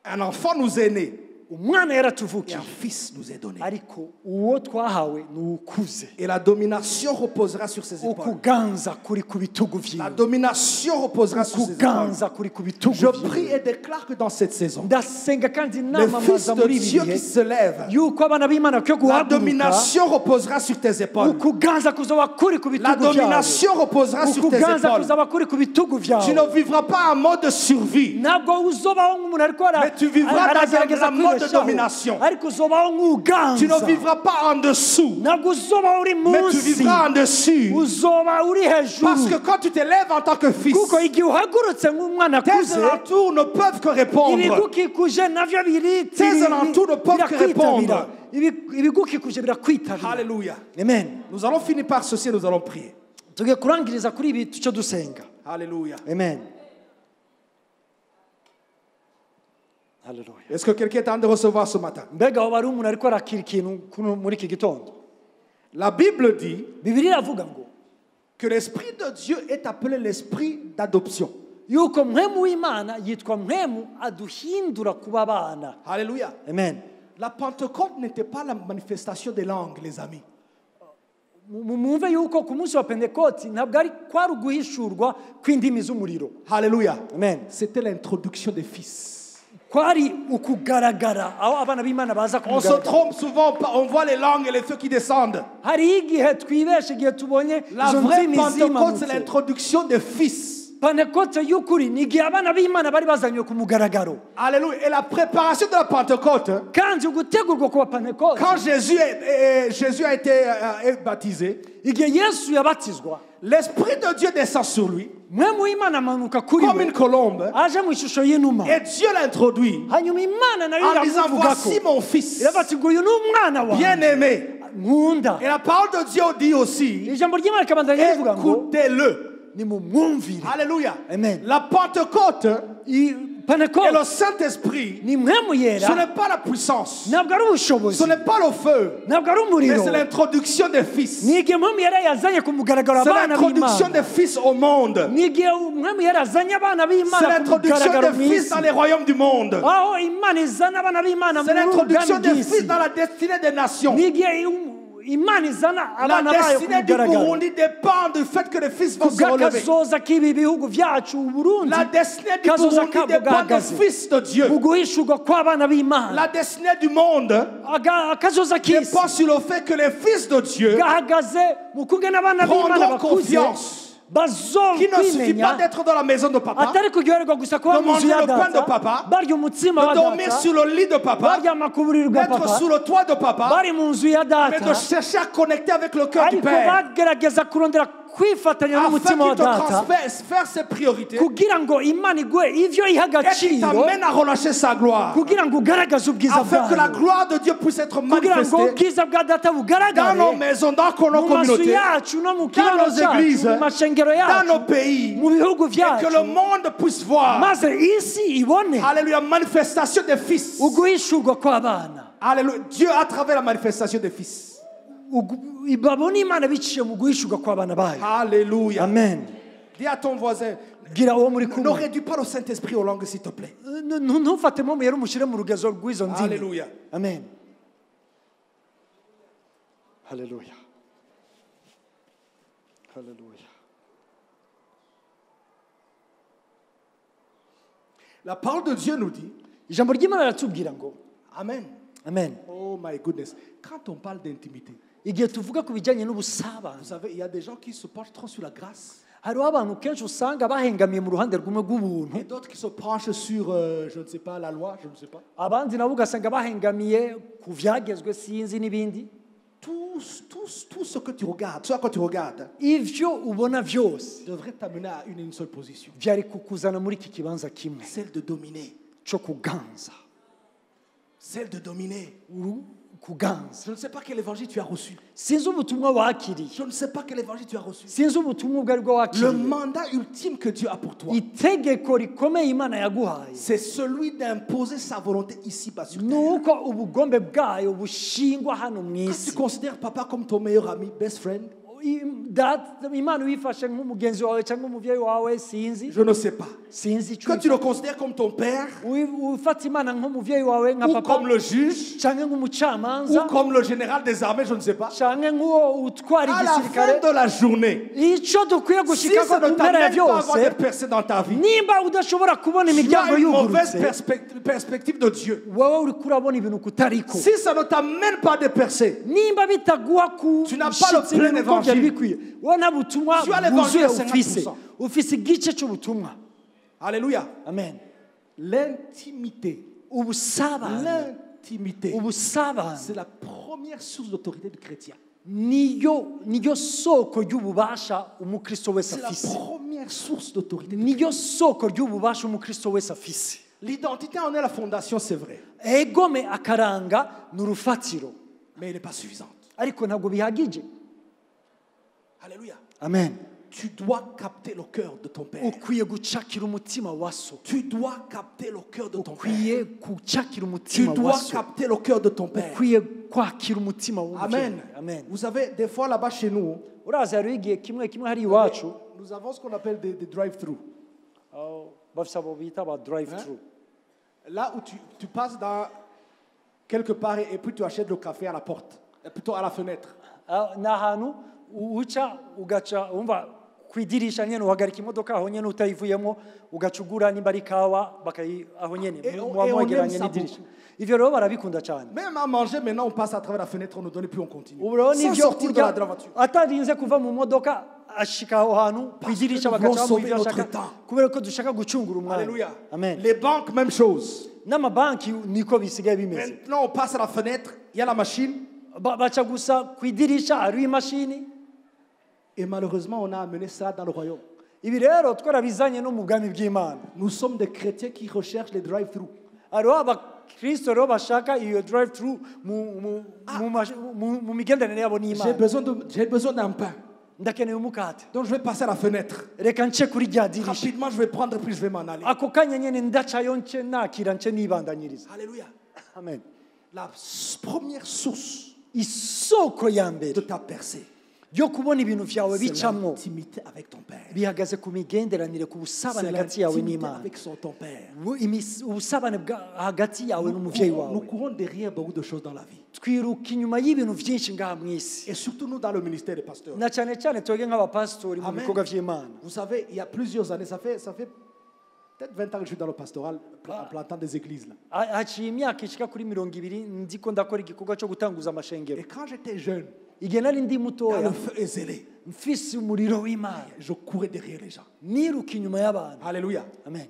Un enfant nous est né umwana et yaratuvukiye un fils nous est donné. ariko uwo twahawe ni ukuze Et la domination reposera sur ses épaules. ukuganza kuri ku bitugu La vyiwe domination reposera sur ses épaules. ukuganza kuri ku bitugu Je vyiwe prie et déclare que dans cette saison, ndasenga kandi les fils namamaza de muri ibi Dieu bihe qui se lèvent, yuko abana b'Imana kyo la guhaguruka domination reposera sur tes épaules. ukuganza kuzoba kuri ku La bitugu vyawe domination reposera sur tes ukuganza épaules. kuzaba kuri ku bitugu Tu vyawe ne vivras pas en mode survie, ntabwo uzobaho nk'umuntu ariko mais tu vivras dans aragerageza un mode de kwibeshaho domination. ariko uzobaho Tu nk'uganza ne vivras pas en dessous, ntabwo uzoba uri mais tu munsi vivras en dessus. uzoba uri Parce que hejuru quand tu te lèves en tant que fils, kuko igihe uhagurutse nk'umwana tes akuze alentours ne peuvent que répondre. ibigukikuje navyo Tes alentours ne peuvent que répondre. ibigukikuje birakwitabira Alléluia. amen Nous allons finir par ceci et nous allons prier. tugiye kurangiriza kuri ibi tuco dusenga Alléluia. amen Hallelujah. Est-ce que quelqu'un est en train de recevoir ce matin? mbega waba ari umuntu ariko arakira ikintu muri iki gitondo La Bible dit bibiliya iravuga ngo que l'Esprit de Dieu est appelé l'Esprit d'adoption. yuko mpwemu w'Imana yitwa mpwemu aduhindura kuba abana Alléluia. amen La Pentecôte n'était pas la manifestation des langues, les amis. mwumve yuko ku munsi wa pentekoti ntabwo ari kwari uguhishurwa kw'indimi z'umuriro Alléluia. amen C'était l'introduction des fils. kwari ukugaragara aho abana b'Imana baza On se kumugaragara trompe souvent, on voit les langues et les feux qui descendent. hariho igihe twibesha igihe tubonye La izo vraie ndimi Pentecôte, c'est zimanutse l'introduction des fils. pentekote y'ukuri ni igihe abana b'Imana bari bazanywe ku mugaragaro Alléluia. Et la préparation de la Pentecôte, kandi ugutegurwa kuba pentekote quand Jésus a été baptisé, igihe yesu yabatizwa l'Esprit de Dieu descend sur lui mpwemu w'Imana amanuka kuri comme we une colombe aje mu ishusho y'inuma et Dieu l'introduit hanyuma Imana nayo en disant iramuvugako voici mon fils iravuga ngo uyu ni umwana wawe bien-aimé. nkunda Et la parole de Dieu dit aussi ijambo ry'Imana rikabanza rivuga ngo écoutez-le. ni mu mwumvire Alléluia. Amen. La Pentecôte et pentekote le Saint-Esprit, ni mpwemu ce yera n'est pas la puissance, ntabwo ari ubushobozi ce n'est pas le feu, ntabwo ari mais umuriro c'est l'introduction des fils. ni igihe mpwemu yera yazanye ku mugaragaro C'est abana l'introduction b'Imana des fils au monde. ni igihe mpwemu yera yazanye abana C'est b'Imana ku l'introduction mugaragaro des mu fils isi dans les royaumes du monde. aho Imana izana abana b'Imana C'est muri l'introduction ubwami des fils bw'isi dans la destinée des nations. ni igihe Imana izana La abana bayo ku destinée du mugaragaro Burundi dépend du fait que les fils vont se relever. kubw'akazoza k'ibi bihugu byacu Uburundi La destinée du kazoza Burundi kabo dépend des gahagaze fils de Dieu. mu guhishurwa kw'abana b'Imana La destinée du monde akazoza k'isi dépend sur le fait que les fils de Dieu gahagaze mu kugena abana b'Imana prendront bakuze confiance. Qu'il ne suffit pas bazokwimenya d'être dans la maison de papa, atari kuryoherwa gusa kuba de mu nzu manger ya le pain de data papa, barya umutsima wa de dormir data sur le lit de papa, baryama ku buriri bwa d'être papa sous le toit de papa, bari mu nzu ya mais de data chercher à connecter avec le cœur du ariko Père, bagerageza kurondera kwifatanya afin n'umutima wa qu'il te data transfère ses priorités kugira ngo Imana iguhe ivyo iha et qu'il agaciro t'amène à relâcher sa gloire, kugira ngo ugaragaze ubwiza afin que la bwayo gloire de Dieu puisse être kugira ngo manifestée ubwiza bwa data dans nos bugaragare maisons, dans nos mu mazu communautés, yacu no mu dans kibanza nos cyacu églises, mu mashengero dans yacu nos pays, mu bihugu et que le vyacu monde puisse voir, maze isi ibone alléluia, manifestation des fils. uguhishurwa kw'abana Alléluia, Dieu à travers la manifestation des fils. babona Imana biciye mu guhishurwa kw'abana bayo Alléluia. amen Dis à ton voisin, gira uwo muri ne kumwe réduis pas le Saint-Esprit aux langues, s'il te plaît. ntufatemo muyere umushyire mu rugezo rw'izo ndimi Alléluia. amen haleluya haleluya La parole de Dieu nous dit, ijambo ry'Imana riratubwira ngo Amen. amen Oh my goodness. Quand on parle d'intimité, igihe tuvuga ku bijyanye n'ubusabane vous savez, il y a des gens qui se portent trop sur la grâce. hariho abantu kenshi usanga bahengamiye mu ruhande rumwe rw'ubuntu et d'autres qui se penchent sur, je ne sais pas, la loi, je ne sais pas. abandi nabo ugasanga bahengamiye ku vyagezwe sinzi n'ibindi Tout ce que tu regardes, ce à quoi tu regardes, ivyo ubona vyose devrait t'amener à une seule position, vyari kukuzana muri iki kibanza kimwe celle de dominer. co kuganza Celle de dominer. kuganza. Je ne sais pas quel évangile tu as reçu. Sinzi ubutumwa wakiriye. Je ne sais pas quel évangile tu as reçu. Sinzi ubutumwa ubwo ari bwo Le wakiriye. mandat ultime que Dieu a pour toi, Itegeko rikomeye Imana yaguhaye c'est celui d'imposer sa volonté ici-bas sur terre. nuko ubugombe bwayo bushingwa hano mu Quand tu isi. considères papa comme ton meilleur ami, best friend, Imana uyifashe nk'umugenzi wawe cyangwa umuvyeyi wawe sinzi je ne sais pas. sinzi Quand tu le considères comme ton père, ufata Imana nk'umuvyeyi wawe nka ou papa comme le juge, cyangwa nk'umucamanza ou comme le général des armées, je ne sais pas. cyangwa nk'uwo utwara À la fin igisirikare de la journée, icyo dukwiye si gushika ça ko ne ku mpera ya t'amène pas à avoir byose des percées dans ta vie, nimba udashobora kubona tu imiryango as une mauvaise yugurutse perspective de Dieu. wowe uri kurabona ibintu kutariko Si ça ne t'amène pas des percées, nimba bitaguha ku Tu n'as pas le shitsi plein ibintu uko byari évangile. bikwiye wowe nta butumwa Tu as l'évangile bwuzuye à ufise 50%. ufise igice cy'ubutumwa. alléluia, Amen. l'intimité, Ubusabane l'intimité, ubusabane c'est la première source d'autorité du chrétien. niyo soko ry'ububasha umukristo wese C'est la afise première source d'autorité. niyo soko ry'ububasha umukristo wese afise. L'identité en est la fondation, c'est vrai, egome akaranga ni urufatiro mais elle n'est pas suffisante. ariko ntabwo bihagije. Alléluia. Amen. Tu dois capter le cœur de ton père. ukwiye gucakira umutima wa so Tu dois capter le cœur de ton père. ukwiye gucakira Tu umutima wa dois so capter le cœur de ton père. ukwiye kwakira umutima w'umubyeyi. Amen. Amen. Vous savez, des fois là-bas chez nous, uraza hariho igihe kimwe kimwe hari iwacu nous avons ce qu'on appelle des drive-through. bafise abo bita ba drive through. Là où tu passes dans quelque part et puis tu achètes le café à la porte, plutôt à la fenêtre. Ni ahantu uca ugaca wumva ku idirisha nyene uhagarika imodoka aho nyene utayivuyemo ugaca ugura nimba ari kawa aho nyene Et on mwegeranye aime ça n'idirisha. beaucoup. Ivyo rero barabikunda cyane. Même à manger, maintenant on passe à travers la fenêtre, on ne donne plus, on continue. ubu rero Sans n'ivyo sortir de la kurya voiture. atarinze kuva mu modoka ashika aho hantu ku Parce que idirisha nous bagaca voulons bamuha ivyo sauver ashaka notre temps. kubera ko dushaka gucungura umwanya. Alléluia. Amen. Les banques, même chose. N'amabanki niko bisigaye bimeze. Maintenant on passe à la fenêtre, il y a la machine. Baca gusa ku idirisha hariho imashini. Et malheureusement, on a amené ça dans le royaume. Ibi rero twarabizanye no mu bwami bw'Imana. Nous sommes des chrétiens qui recherchent les drive-through. Hariho abakristo rero bashaka iyo drive through mu migenderanire yabo J'ai n'Imana. besoin d'un pain. Ndakeneye umukate. Donc je vais passer à la fenêtre. Reka nce kuri rya dirisha. Rapidement, je vais prendre puis je vais m'en aller. Ako kanya nyene ndacayo nce nakira nce nibandanyiriza. Alléluia. Amen. La première source Isoko ya mbere de ta percée, yo kubona ibintu vyawe c'est bicamwo l'intimité avec ton père. bihagaze ku migenderanire ku busabane C'est hagati yawe l'intimité n'Imana. avec ton père. Ubusabane hagati yawe n'umuvyeyi Nous wawe. courons derrière beaucoup de choses dans la vie. Twiruka inyuma y'ibintu vyinshi ngaha mw'isi. Et surtout nous dans le ministère des pasteurs. Na cyane cyane twebwe nk'abapasitori mu Amen. bikorwa vy'Imana. Vous savez, il y a plusieurs années, ça fait peut-être 20 ans que je suis dans le pastoral, en plantant des églises là. Haciye imyaka ishika kuri 20 ndiko ndakora igikorwa cyo gutanguza amashengero. Et quand j'étais jeune, Igihe nari ndi quand mutoya le feu est zélé, mfise umuriro w'Imana je courais derrière les gens. niruka inyuma y'abantu. Alléluia. Amen.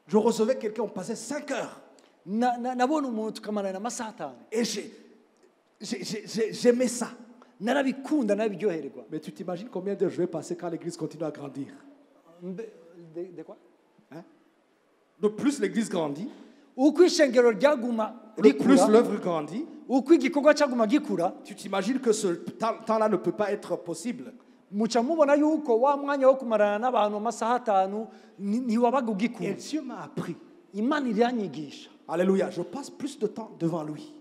Je recevais quelqu'un, on passait 5 heures. Nabona umuntu tukamarana amasaha 5. Et j'aimais ça. Narabikunda narabiryoherwa. Mais tu t'imagines combien d'heures je vais passer quand l'église continue à grandir? De quoi? Donc plus l'église grandit, Uko ishengero ryaguma plus rikura, l'œuvre grandit, uko igikorwa cyaguma gikura, tu t'imagines que ce temps-là ne peut pas être possible. muca mubona yuko wa mwanya wo kumarana n'abantu amasaha 5 ntiwabaga Et ugikura. Dieu m'a appris. Imana iranyigisha. Alléluia. Je passe plus de temps devant lui.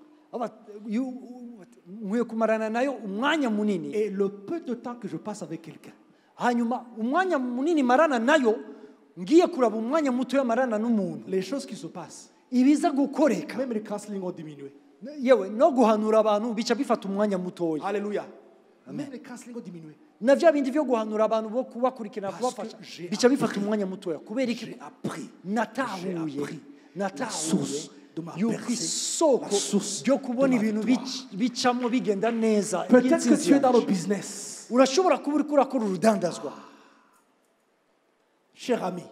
Nkwiye kumarana nayo umwanya munini. Et le peu de temps que je passe avec quelqu'un, Hanyuma umwanya munini marana nayo ngiye kuraba umwanya muto marana n'umuntu. les choses qui se passent, Ibiza gukoreka. même les counseling ont diminué. Yewe no guhanura abantu bica bifata umwanya mutoya. Alléluia. Même les counseling ont diminué. Na vya bindi vyo guhanura abantu bo kubakurikirana Parce kubafasha que j'ai bica bifata appris. umwanya mutoya kubera iki J'ai appris natahuye la source de ma yuko percée, isoko la source ryo de kubona ma ibintu victoire. bicamo bigenda neza. Peut-être que iby'intsinzi tu es dans le yanje. business. Urashobora kuba uri kurakora urudandazwa Cher ami,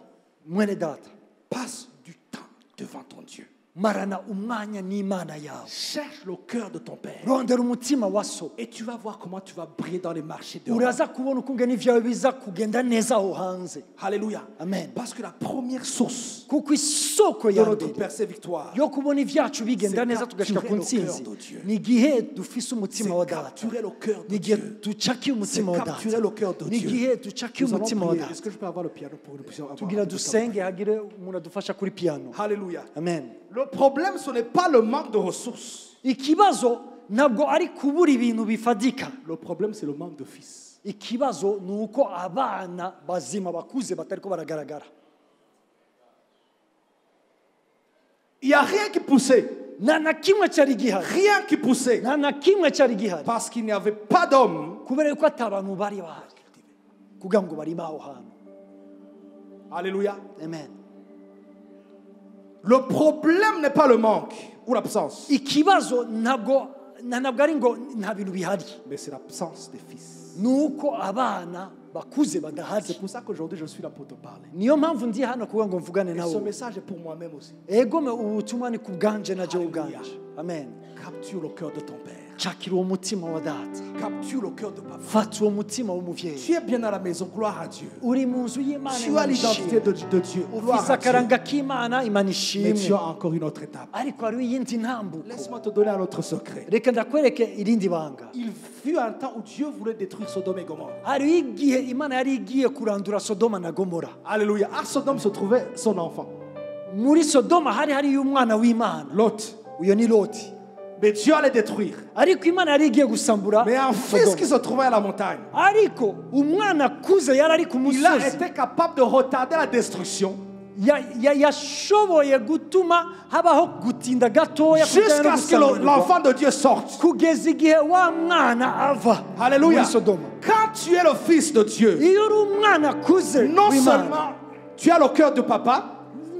mwene data passe du temps devant ton Dieu. marana umwanya n'Imana yawe Cherche le cœur de ton Père. rondera umutima wa so Et tu vas voir comment tu vas briller dans les marchés de uraza kubona ukungana ibyawe biza kugenda neza aho hanze. Alléluia. Amen. Parce que la première source kuko isoko de ya notre mbere percée victoire, yo kubona ibyacu bigenda C'est neza tugashika ku capturer le ntsinzi cœur de Dieu. ni igihe dufise umutima wa c'est data, capturer le cœur de ni igihe Dieu. ducakiye umutima wa C'est capturer le cœur data, de ni Dieu. igihe ducakiye Nous allons umutima wa prier. data. Est-ce que je peux avoir le piano pour que nous puissions avoir tugira un peu de temps? dusenge hagire umuntu adufasha kuri piano. Alléluia. Amen. Le problème, ce n'est pas le manque de ressources. Ikibazo ntabwo ari kubura ibintu bifadika, Le problème, c'est le manque de fils. ikibazo ni uko abana bazima bakuze batariko baragaragara. Il n'y a rien qui poussait. nta na kimwe cyari gihari, Rien qui poussait. nta na kimwe cyari gihari Parce qu'il n'y avait pas d'homme. kubera yuko ati abantu bari bahari kugira ngo barime aho hantu. Alléluia. Amen. Le problème n'est pas le manque ou l'absence, Ikibazo ntabwo ari ngo nta bintu bihari, mais c'est l'absence des fils. ni uko abana bakuze badahari. C'est pour ça qu'aujourd'hui, je suis là pour te parler. Niyo mpamvu ndi hano kugira ngo mvugane Et ce nawe. message est pour moi-même aussi. Ego me ubutumwa ni ku bwanje na jewe Hallelujah. ubwanje. Amen. Capture le cœur de ton Père. Cakira uwo mutima wa data, Capture le cœur de papa. fata uwo mutima w'umuvyeyi. Tu es bien à la maison, gloire à Dieu. Uri mu nzu y'Imana, Tu as l'identité de Dieu, gloire ufise à Dieu. akaranga k'Imana, Imana Mais tu ishimwe. as encore une autre étape. Ariko hariho iyindi ntambuko. Laisse-moi te donner un autre secret. Reka ndakwereke irindi banga. Il fut un temps où Dieu voulait détruire Sodome et Gomorrhe. Hariho igihe Imana yari igiye kurandura Sodoma na Gomora. Alléluia. À Sodome se trouvait son enfant, Muri Sodoma hariyo umwana w'Imana, Lot. uyo ni Loti. Mais Dieu allait détruire. Ariko Imana yari igiye gusambura Mais un fils qui Sodoma. se trouvait à la montagne, Ariko umwana akuze yari ari ku il a musozi, été capable de retarder la destruction yashoboye gutuma habaho gutinda gatoya kujyana no jusqu'à ce que gusambura l'enfant de Dieu sorte. kugeza igihe wa mwana ava Alléluia. muri Sodoma. Quand tu es le fils de Dieu, Iyo uri umwana akuze non w'Imana, seulement tu as le cœur de papa,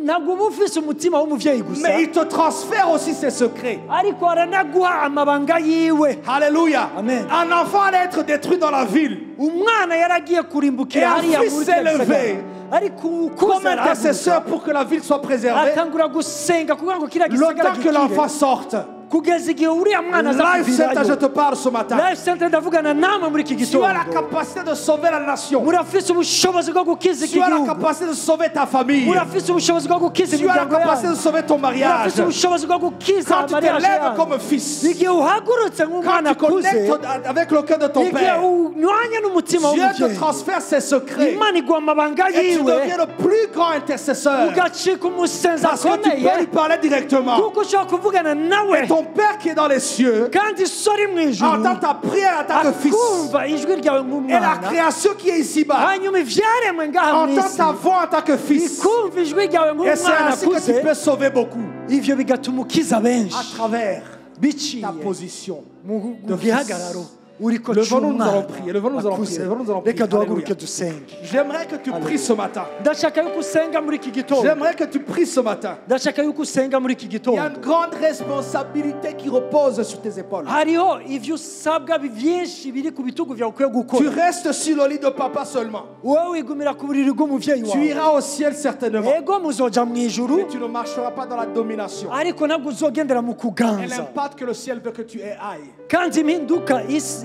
ntabwo uba ufise umutima w'umuvyeyi gusa, mais il te transfère aussi ses secrets. ariko aranaguha amabanga yiwe. Alléluia. Amen. Un enfant allait être détruit dans la ville. Umwana yaragiye Et kurimbukira un hariya fils muri s'est kiriya levé gisagara. Ariko comme ukuze intercesseur pour que la ville soit préservée. atangura gusenga kugira ngo kiriya Le gisagara temps que l'enfant gikire, sorte. kugeza igihe uriya mwana aza Life Center, je kuvirayo. te parle ce matin. Life Center ndavugana namwe muri iki Tu as la gitondo. capacité de sauver la nation. Murafise ubushobozi bwo gukiza iki Tu as la gihugu, capacité de sauver ta famille. murafise ubushobozi bwo gukiza Tu as la imiryango capacité de yanyu, sauver ton mariage. murafise ubushobozi bwo gukiza Quand tu te mariage lèves yanyu. comme fils, Igihe uhagurutse quand nk'umwana tu akuze, connectes avec le cœur de ton igihe père, unywanya n'umutima Dieu te w'umuvyeyi, transfère ses secrets Imana iguha amabanga et tu yiwe, deviens le plus grand intercesseur ugacika umusenzi parce que tu peux lui akomeye, parler directement. kuko ushobora kuvugana nawe Et ton père qui est dans les cieux kandi so ari mu ijuru entend ta prière en tant que fils. akumva ijwi ryawe Et la nk'umwana, création qui est ici-bas hanyuma ivyaremwe ngaha mu entend isi ta voix en tant que fils. ikumva ijwi ryawe Et c'est nk'umwana ainsi que tu akuze, peux sauver beaucoup ivyo bigatuma ukiza à benshi travers biciye ta position. mu de gihagararo uriko Levons-nous, nous allons c'umwana prier. Levons-nous, nous allons akuze. prier. Levons-nous, nous allons prier. Reka duhaguruke Alléluia. dusenge. J'aimerais que tu pries ce matin. Ndashaka yuko usenga muri iki gitondo, J'aimerais que tu pries ce matin. ndashaka yuko usenga muri iki Il y a une gitondo. grande responsabilité qui repose sur tes épaules. Hariho ivyo usabwa vyinshi biri ku bitugu vyawe ukwiye Tu gukora. restes sur le lit de papa seulement. Wowe wigumira ku buriri bw'umuvyeyi Tu wawe, iras au ciel certainement. ego muzoja mu ijuru, Mais tu ne marcheras pas dans la domination. ariko ntabwo uzogendera mu Et kuganza. l'impact que le ciel veut que tu aies aille. Kandi impinduka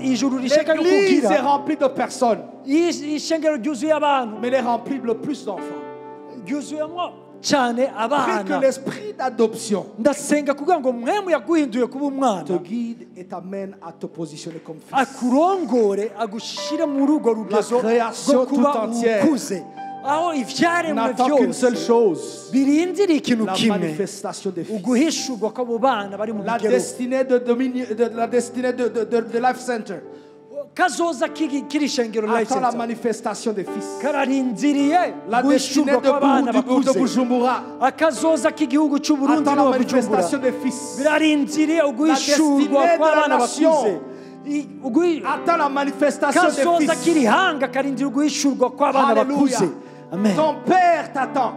ijuru rishaka yuko L'église est ugira, remplie de personnes, ishengero ryuzuye abantu, mais elle est remplie le plus d'enfants. ryuzuyemo cyane Prie abana. que l'esprit d'adoption Ndasenga kugira ngo mwemu yaguhinduye kuba te umwana guide et t'amène à te positionner comme fils. akurongore agushire muri urwo rugezo La création rwo kuba tout entière ukuze, aho ivyaremwe N'attend qu'une seule byose chose, birindira ikintu la kimwe, manifestation des fils. uguhishurwa kw'abo bana bari mu La bigero. destinée de Life Center Kazoza k'iri shengero Life attend la Center manifestation des fils. kararindiriye La destinée guhishurwa kw'abana de bakuze. Bujumbura akazoza k'igihugu c'uburundi attend la n'uwa manifestation Bujumbura des fils. birarindiriye uguhishurwa destinée de la kw'abana nation. bakuze. Attend la manifestation des kazoza fils. k'irihanga karindira uguhishurwa kw'abana Alléluia. bakuze. Amen. Ton père t'attend.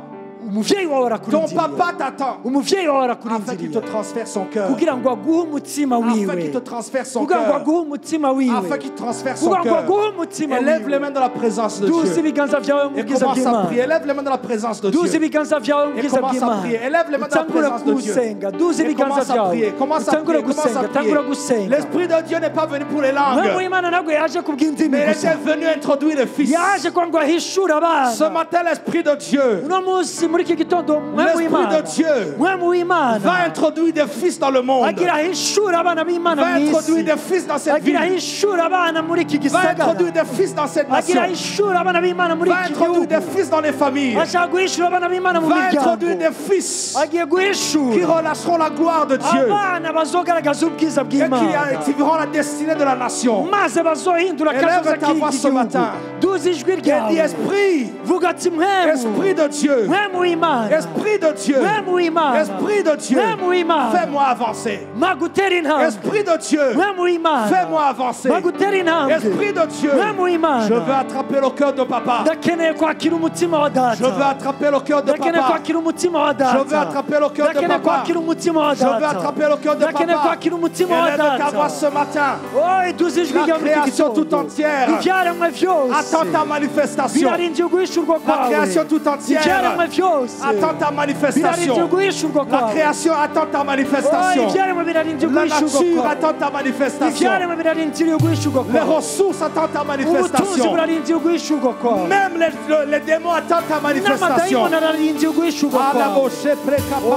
umuvyeyi wawe Ton arakurindiriye papa t'attend umuvyeyi wawe afin qu'il te arakurindiriye transfère son cœur. kugira ngo aguhe umutima Afin wiwe qu'il te transfère son kugira ngo cœur. aguhe umutima wiwe Afin qu'il transfère son kugira ngo cœur. aguhe umutima Élève les wiwe mains dans la présence de duze Dieu. ibiganza vyawe mu Et bwiza commence à prier. bw'imana Élève les mains dans la présence de duze Dieu. ibiganza vyawe mu Et bwiza commence à bw'imana prier. Élève les mains dans la utangure présence de Dieu. kusenga duze Et ibiganza commence à vyawe prier. Commence à utangure prier. Commence gusenga à tangura prier. gusenga L'Esprit de Dieu n'est pas venu pour les umwami langues. w'imana ntabwo yaje kubw'indimi Mais il gusa était venu introduire le Fils. yaje kugira ngo ahishure Ce abana matin, l'Esprit de Dieu, uno munsi muri iki gitondo umwami l'Esprit w'imana de Dieu umwami w'imana va introduire des fils dans le monde. agira ahishure abana b'imana Va mu introduire isi des fils dans cette ville. agira ahishure abana muri iki Va gisagara introduire des fils dans cette nation. agira ahishure abana b'imana muri Va iki introduire gihugu des fils dans les familles. ashaka guhishura abana b'imana mu Va miryango introduire des fils agiye qui guhishura relâcheront la gloire de Dieu abana bazogaragaza ubwiza et qui bw'imana activeront la destinée de la nation. maze bazohindura Élève akazoza ta voix k'iki ce gihugu matin. duze ijwi Et dis ryawe Esprit, vuga ati mwemu Esprit de Dieu, mwemu w'imana Esprit de Dieu, mwemu w'imana Esprit de Dieu, mwemu w'imana fais-moi avancer. magutera intambwe Esprit de Dieu, mwemu w'imana fais-moi avancer. magutera intambwe Esprit de Dieu, mwemu w'imana je veux attraper le cœur de papa. ndakeneye kwakira umutima wa Je veux data attraper le cœur de ndakeneye papa. kwakira umutima wa Je veux data attraper le cœur de ndakeneye papa. kwakira umutima wa Je veux data attraper le cœur de ndakeneye papa. kwakira umutima wa Élève ta voix data ce matin. oyi duze ijwi La ryawe muri iki création tout gitondo entière ibyaremwe byose attend ta manifestation. birarindiye guhishurwa La kwawe création tout entière ibyaremwe byose attend ta birarindiye manifestation. guhishurwa La kwawe création attend ta oyi manifestation. ibyaremwe birarindiye La guhishurwa nature kwawe attend ta manifestation. ibyaremwe birarindiye guhishurwa Les kwawe ressources attendent ta ubutunzi manifestation. burarindiye guhishurwa kwawe Même les démons attendent ta manifestation. n'amadayimoni ararindiye guhishurwa kwawe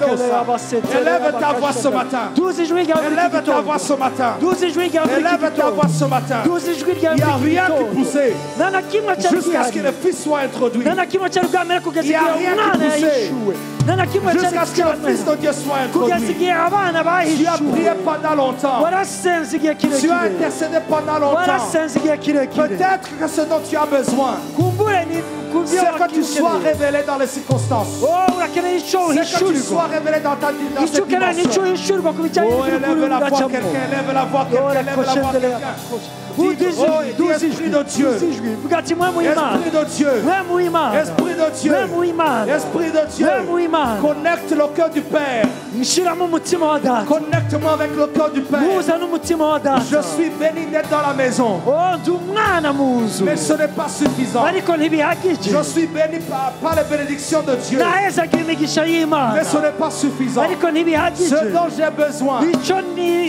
Élève ta voix ce matin. duze ijwi ryawe muri iki Élève ta voix gitondo ce matin. duze ijwi ryawe muri iki Élève ta gitondo voix ce matin. duze ijwi ryawe Il n'y a muri iki rien qui gitondo poussait nta na kimwe cyari jusqu'à ce que gihari le Fils soit introduit. nta na kimwe cyari bwamere kugeza Il y a igihe rien qui umwana poussait. yahishuwe nta na kimwe cyari Jusqu'à ce que le Fils de Dieu soit kugeza introduit. igihe abana Tu as prié bahishuwe pendant longtemps. warasenze igihe Tu as kirekire intercédé pendant longtemps. warasenze igihe kirekire Peut-être que ce dont tu as besoin, kumbure ni kubyo c'est que tu sois wakikeneye révélé dans les circonstances. urakeneye icyo C'est que tu uhishurirwa sois révélé dans icyo cette ukeneye nicyo dimension. uhishurirwa ku bijyanye Oh, n'ibiri élève la voix, uracamo quelqu'un, élève la voix, quelqu'un, élève la voix, quelqu'un. duze ijwi de Dieu. duze ijwi vuga ati mwemu w'imana Esprit de Dieu, mwemu w'imana Esprit de Dieu, mwemu w'imana Esprit de Dieu, mwemu w'imana connecte le cœur du Père. nshyiramo umutima wa data Connecte-moi avec le cœur du Père. muza n'umutima wa data Je suis béni d'être dans la maison, ndi umwana mu nzu mais ce n'est pas suffisant. ariko ntibihagije Je suis béni par les bénédictions de Dieu, nahezaga imigisha y'imana mais ce n'est pas suffisant. ariko ntibihagije Ce dont j'ai besoin, icyo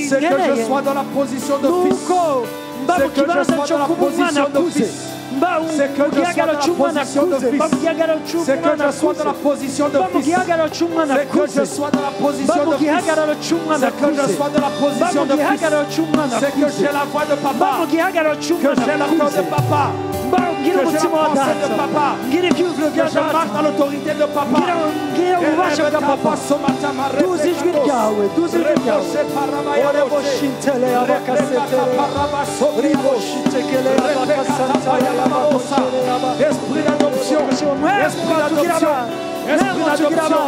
c'est que je nkeneye sois dans la position de fils. nuko mba mu C'est que je kibanza sois cyo dans la kuba umwana position de akuze fils. mba C'est que mu je sois gihagararo dans la cy'umwana position de akuze mba mu fils. gihagararo C'est que cy'umwana je sois dans la akuze position de mba mu fils. gihagararo cy'umwana C'est que akuze je sois dans la mba position mu de fils. gihagararo cy'umwana C'est que je akuze sois dans la mba position mu de fils. gihagararo cy'umwana C'est que akuze j'ai la voix de mba papa. mu gihagararo Que cy'umwana j'ai la cœur akuze de papa. mba ngira Que j'ai umutima la wa pensée de data papa. ngira ibyumviro Que bya je marche data dans l'autorité de papa. ngira ububasha bwa papa duze ijwi ryawe duze ijwi ryawe orebo shintele abakasete ribo shitekele abakasantaya abakoshere Esprit d'adoption. Esprit d'adoption. Esprit d'adoption.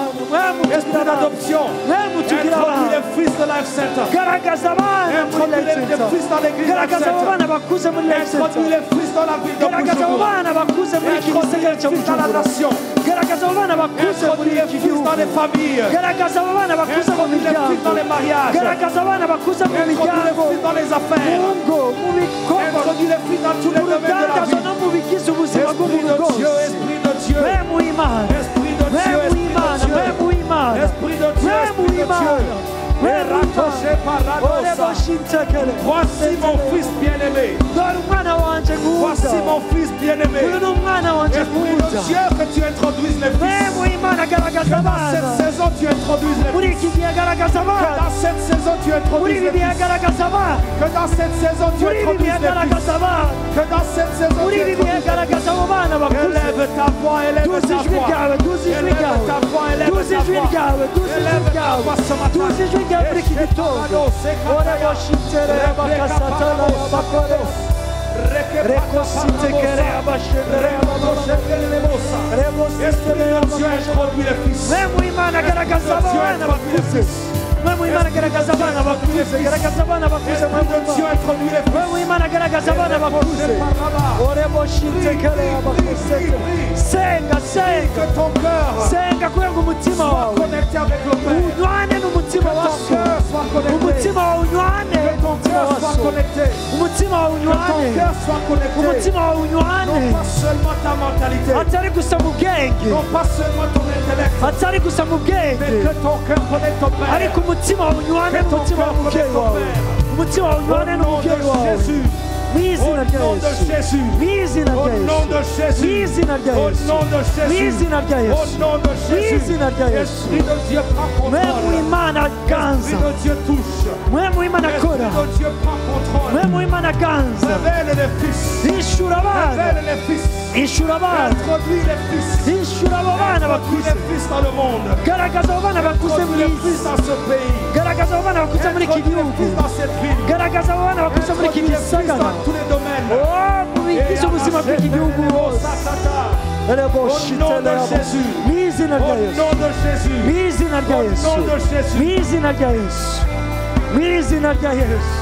Esprit d'adoption. Introduis les fils de Life Center. garagaza abana muri Introduis Life les Center fils dans l'église Life garagaza abo Center. bana bakuze muri Life Center Introduis les fils dans la ville de garagaza abo Bujumbura. bana bakuze muri iki Introduis gisagara les cya fils dans la Bujumbura nation. garagaza abo bana bakuze muri Introduis les iki fils gihugu dans les familles. garagaza abo bana bakuze mu Introduis les fils miryango dans les mariages. garagaza abana bakuze mu Introduis les miryango fils dans les affaires. mu ngo mu bikorwa Introduis les fils dans tous les mu domaines de la rudandazo vie. no mu bigize ubuzima Esprit bw'umuntu de Dieu, bwose Esprit de Dieu. mwemu w'imana Esprit de Dieu, mwemu Esprit w'imana de Dieu. mwemu w'imana Esprit de Dieu, mwemu Esprit de Dieu. w'imana mwemu Raccroché par w'imana orebo Radosa. shintekele Voici mon fils bien-aimé. dore umwana wanje Voici nkunda mon fils bien-aimé. uyu ni umwana wanje Esprit de nkunda Dieu, que tu introduises les fils. mwemu w'imana garagaza Que dans abana cette saison, tu introduises les muri fils. iki gihe garagaza Que abana dans cette saison, tu muri introduises ibi les bihe fils. garagaza abana Que dans cette saison, tu muri ibi bihe introduises les fils. garagaza abana Que dans cette saison, muri tu ibi bihe introduises les fils. garagaza abo bana bakuze Élève ta voix, élève duze ta ijwi voix. ryawe duze ijwi Élève ryawe ta voix, élève duze ta ijwi voix. ryawe duze ijwi Élève ta ryawe voix ce matin. duze ijwi ryawe muri iki gitondo orebo shintere abakasatala abakore rekositekere abashendere rebo Esprit sitere de Dieu, introduis les fils. mwemu w'imana garagaza abo bana bakuze Mwemu Imana garagaza abana bakuze, garagaza abana bakuze mwemu Imana. Mwemu Imana garagaza abana bakuze. Orebo shitekele abakuze. Senga, senga. Senga kugira ngo umutima wawe unywane n'umutima waso. Umutima wawe unywane. Umutima wawe unywane. Umutima wawe unywane. Atari gusa mu bwenge. Atari gusa mu bwenge. Ariko umutima wawe unywane n'umutima w'umubyeyi wawe. Umutima wawe unywane n'umubyeyi wawe. Mu izina rya Yesu. Mu izina rya Yesu. Mu izina rya Yesu. Mu izina rya Yesu. Mu izina rya Yesu. Mwemu Imana ganza. Mwemu Imana kora. Mwemu Imana ganza. Ishura abana. Ishura abana. Ishura abo bana bakuze. Garagaza abo bana bakuze muri isi. Garagaza abo bana bakuze muri iki gihugu. Garagaza abo bana bakuze muri iki gisagara. Oh, mubigisha ubuzima bw'iki gihugu hose. Mu izina rya Yesu. Mu izina rya Yesu. Mu izina rya Yesu. Mu izina rya Yesu.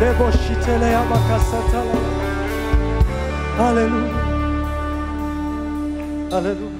Rebo shitele abakasatala. Hallelujah. Hallelujah.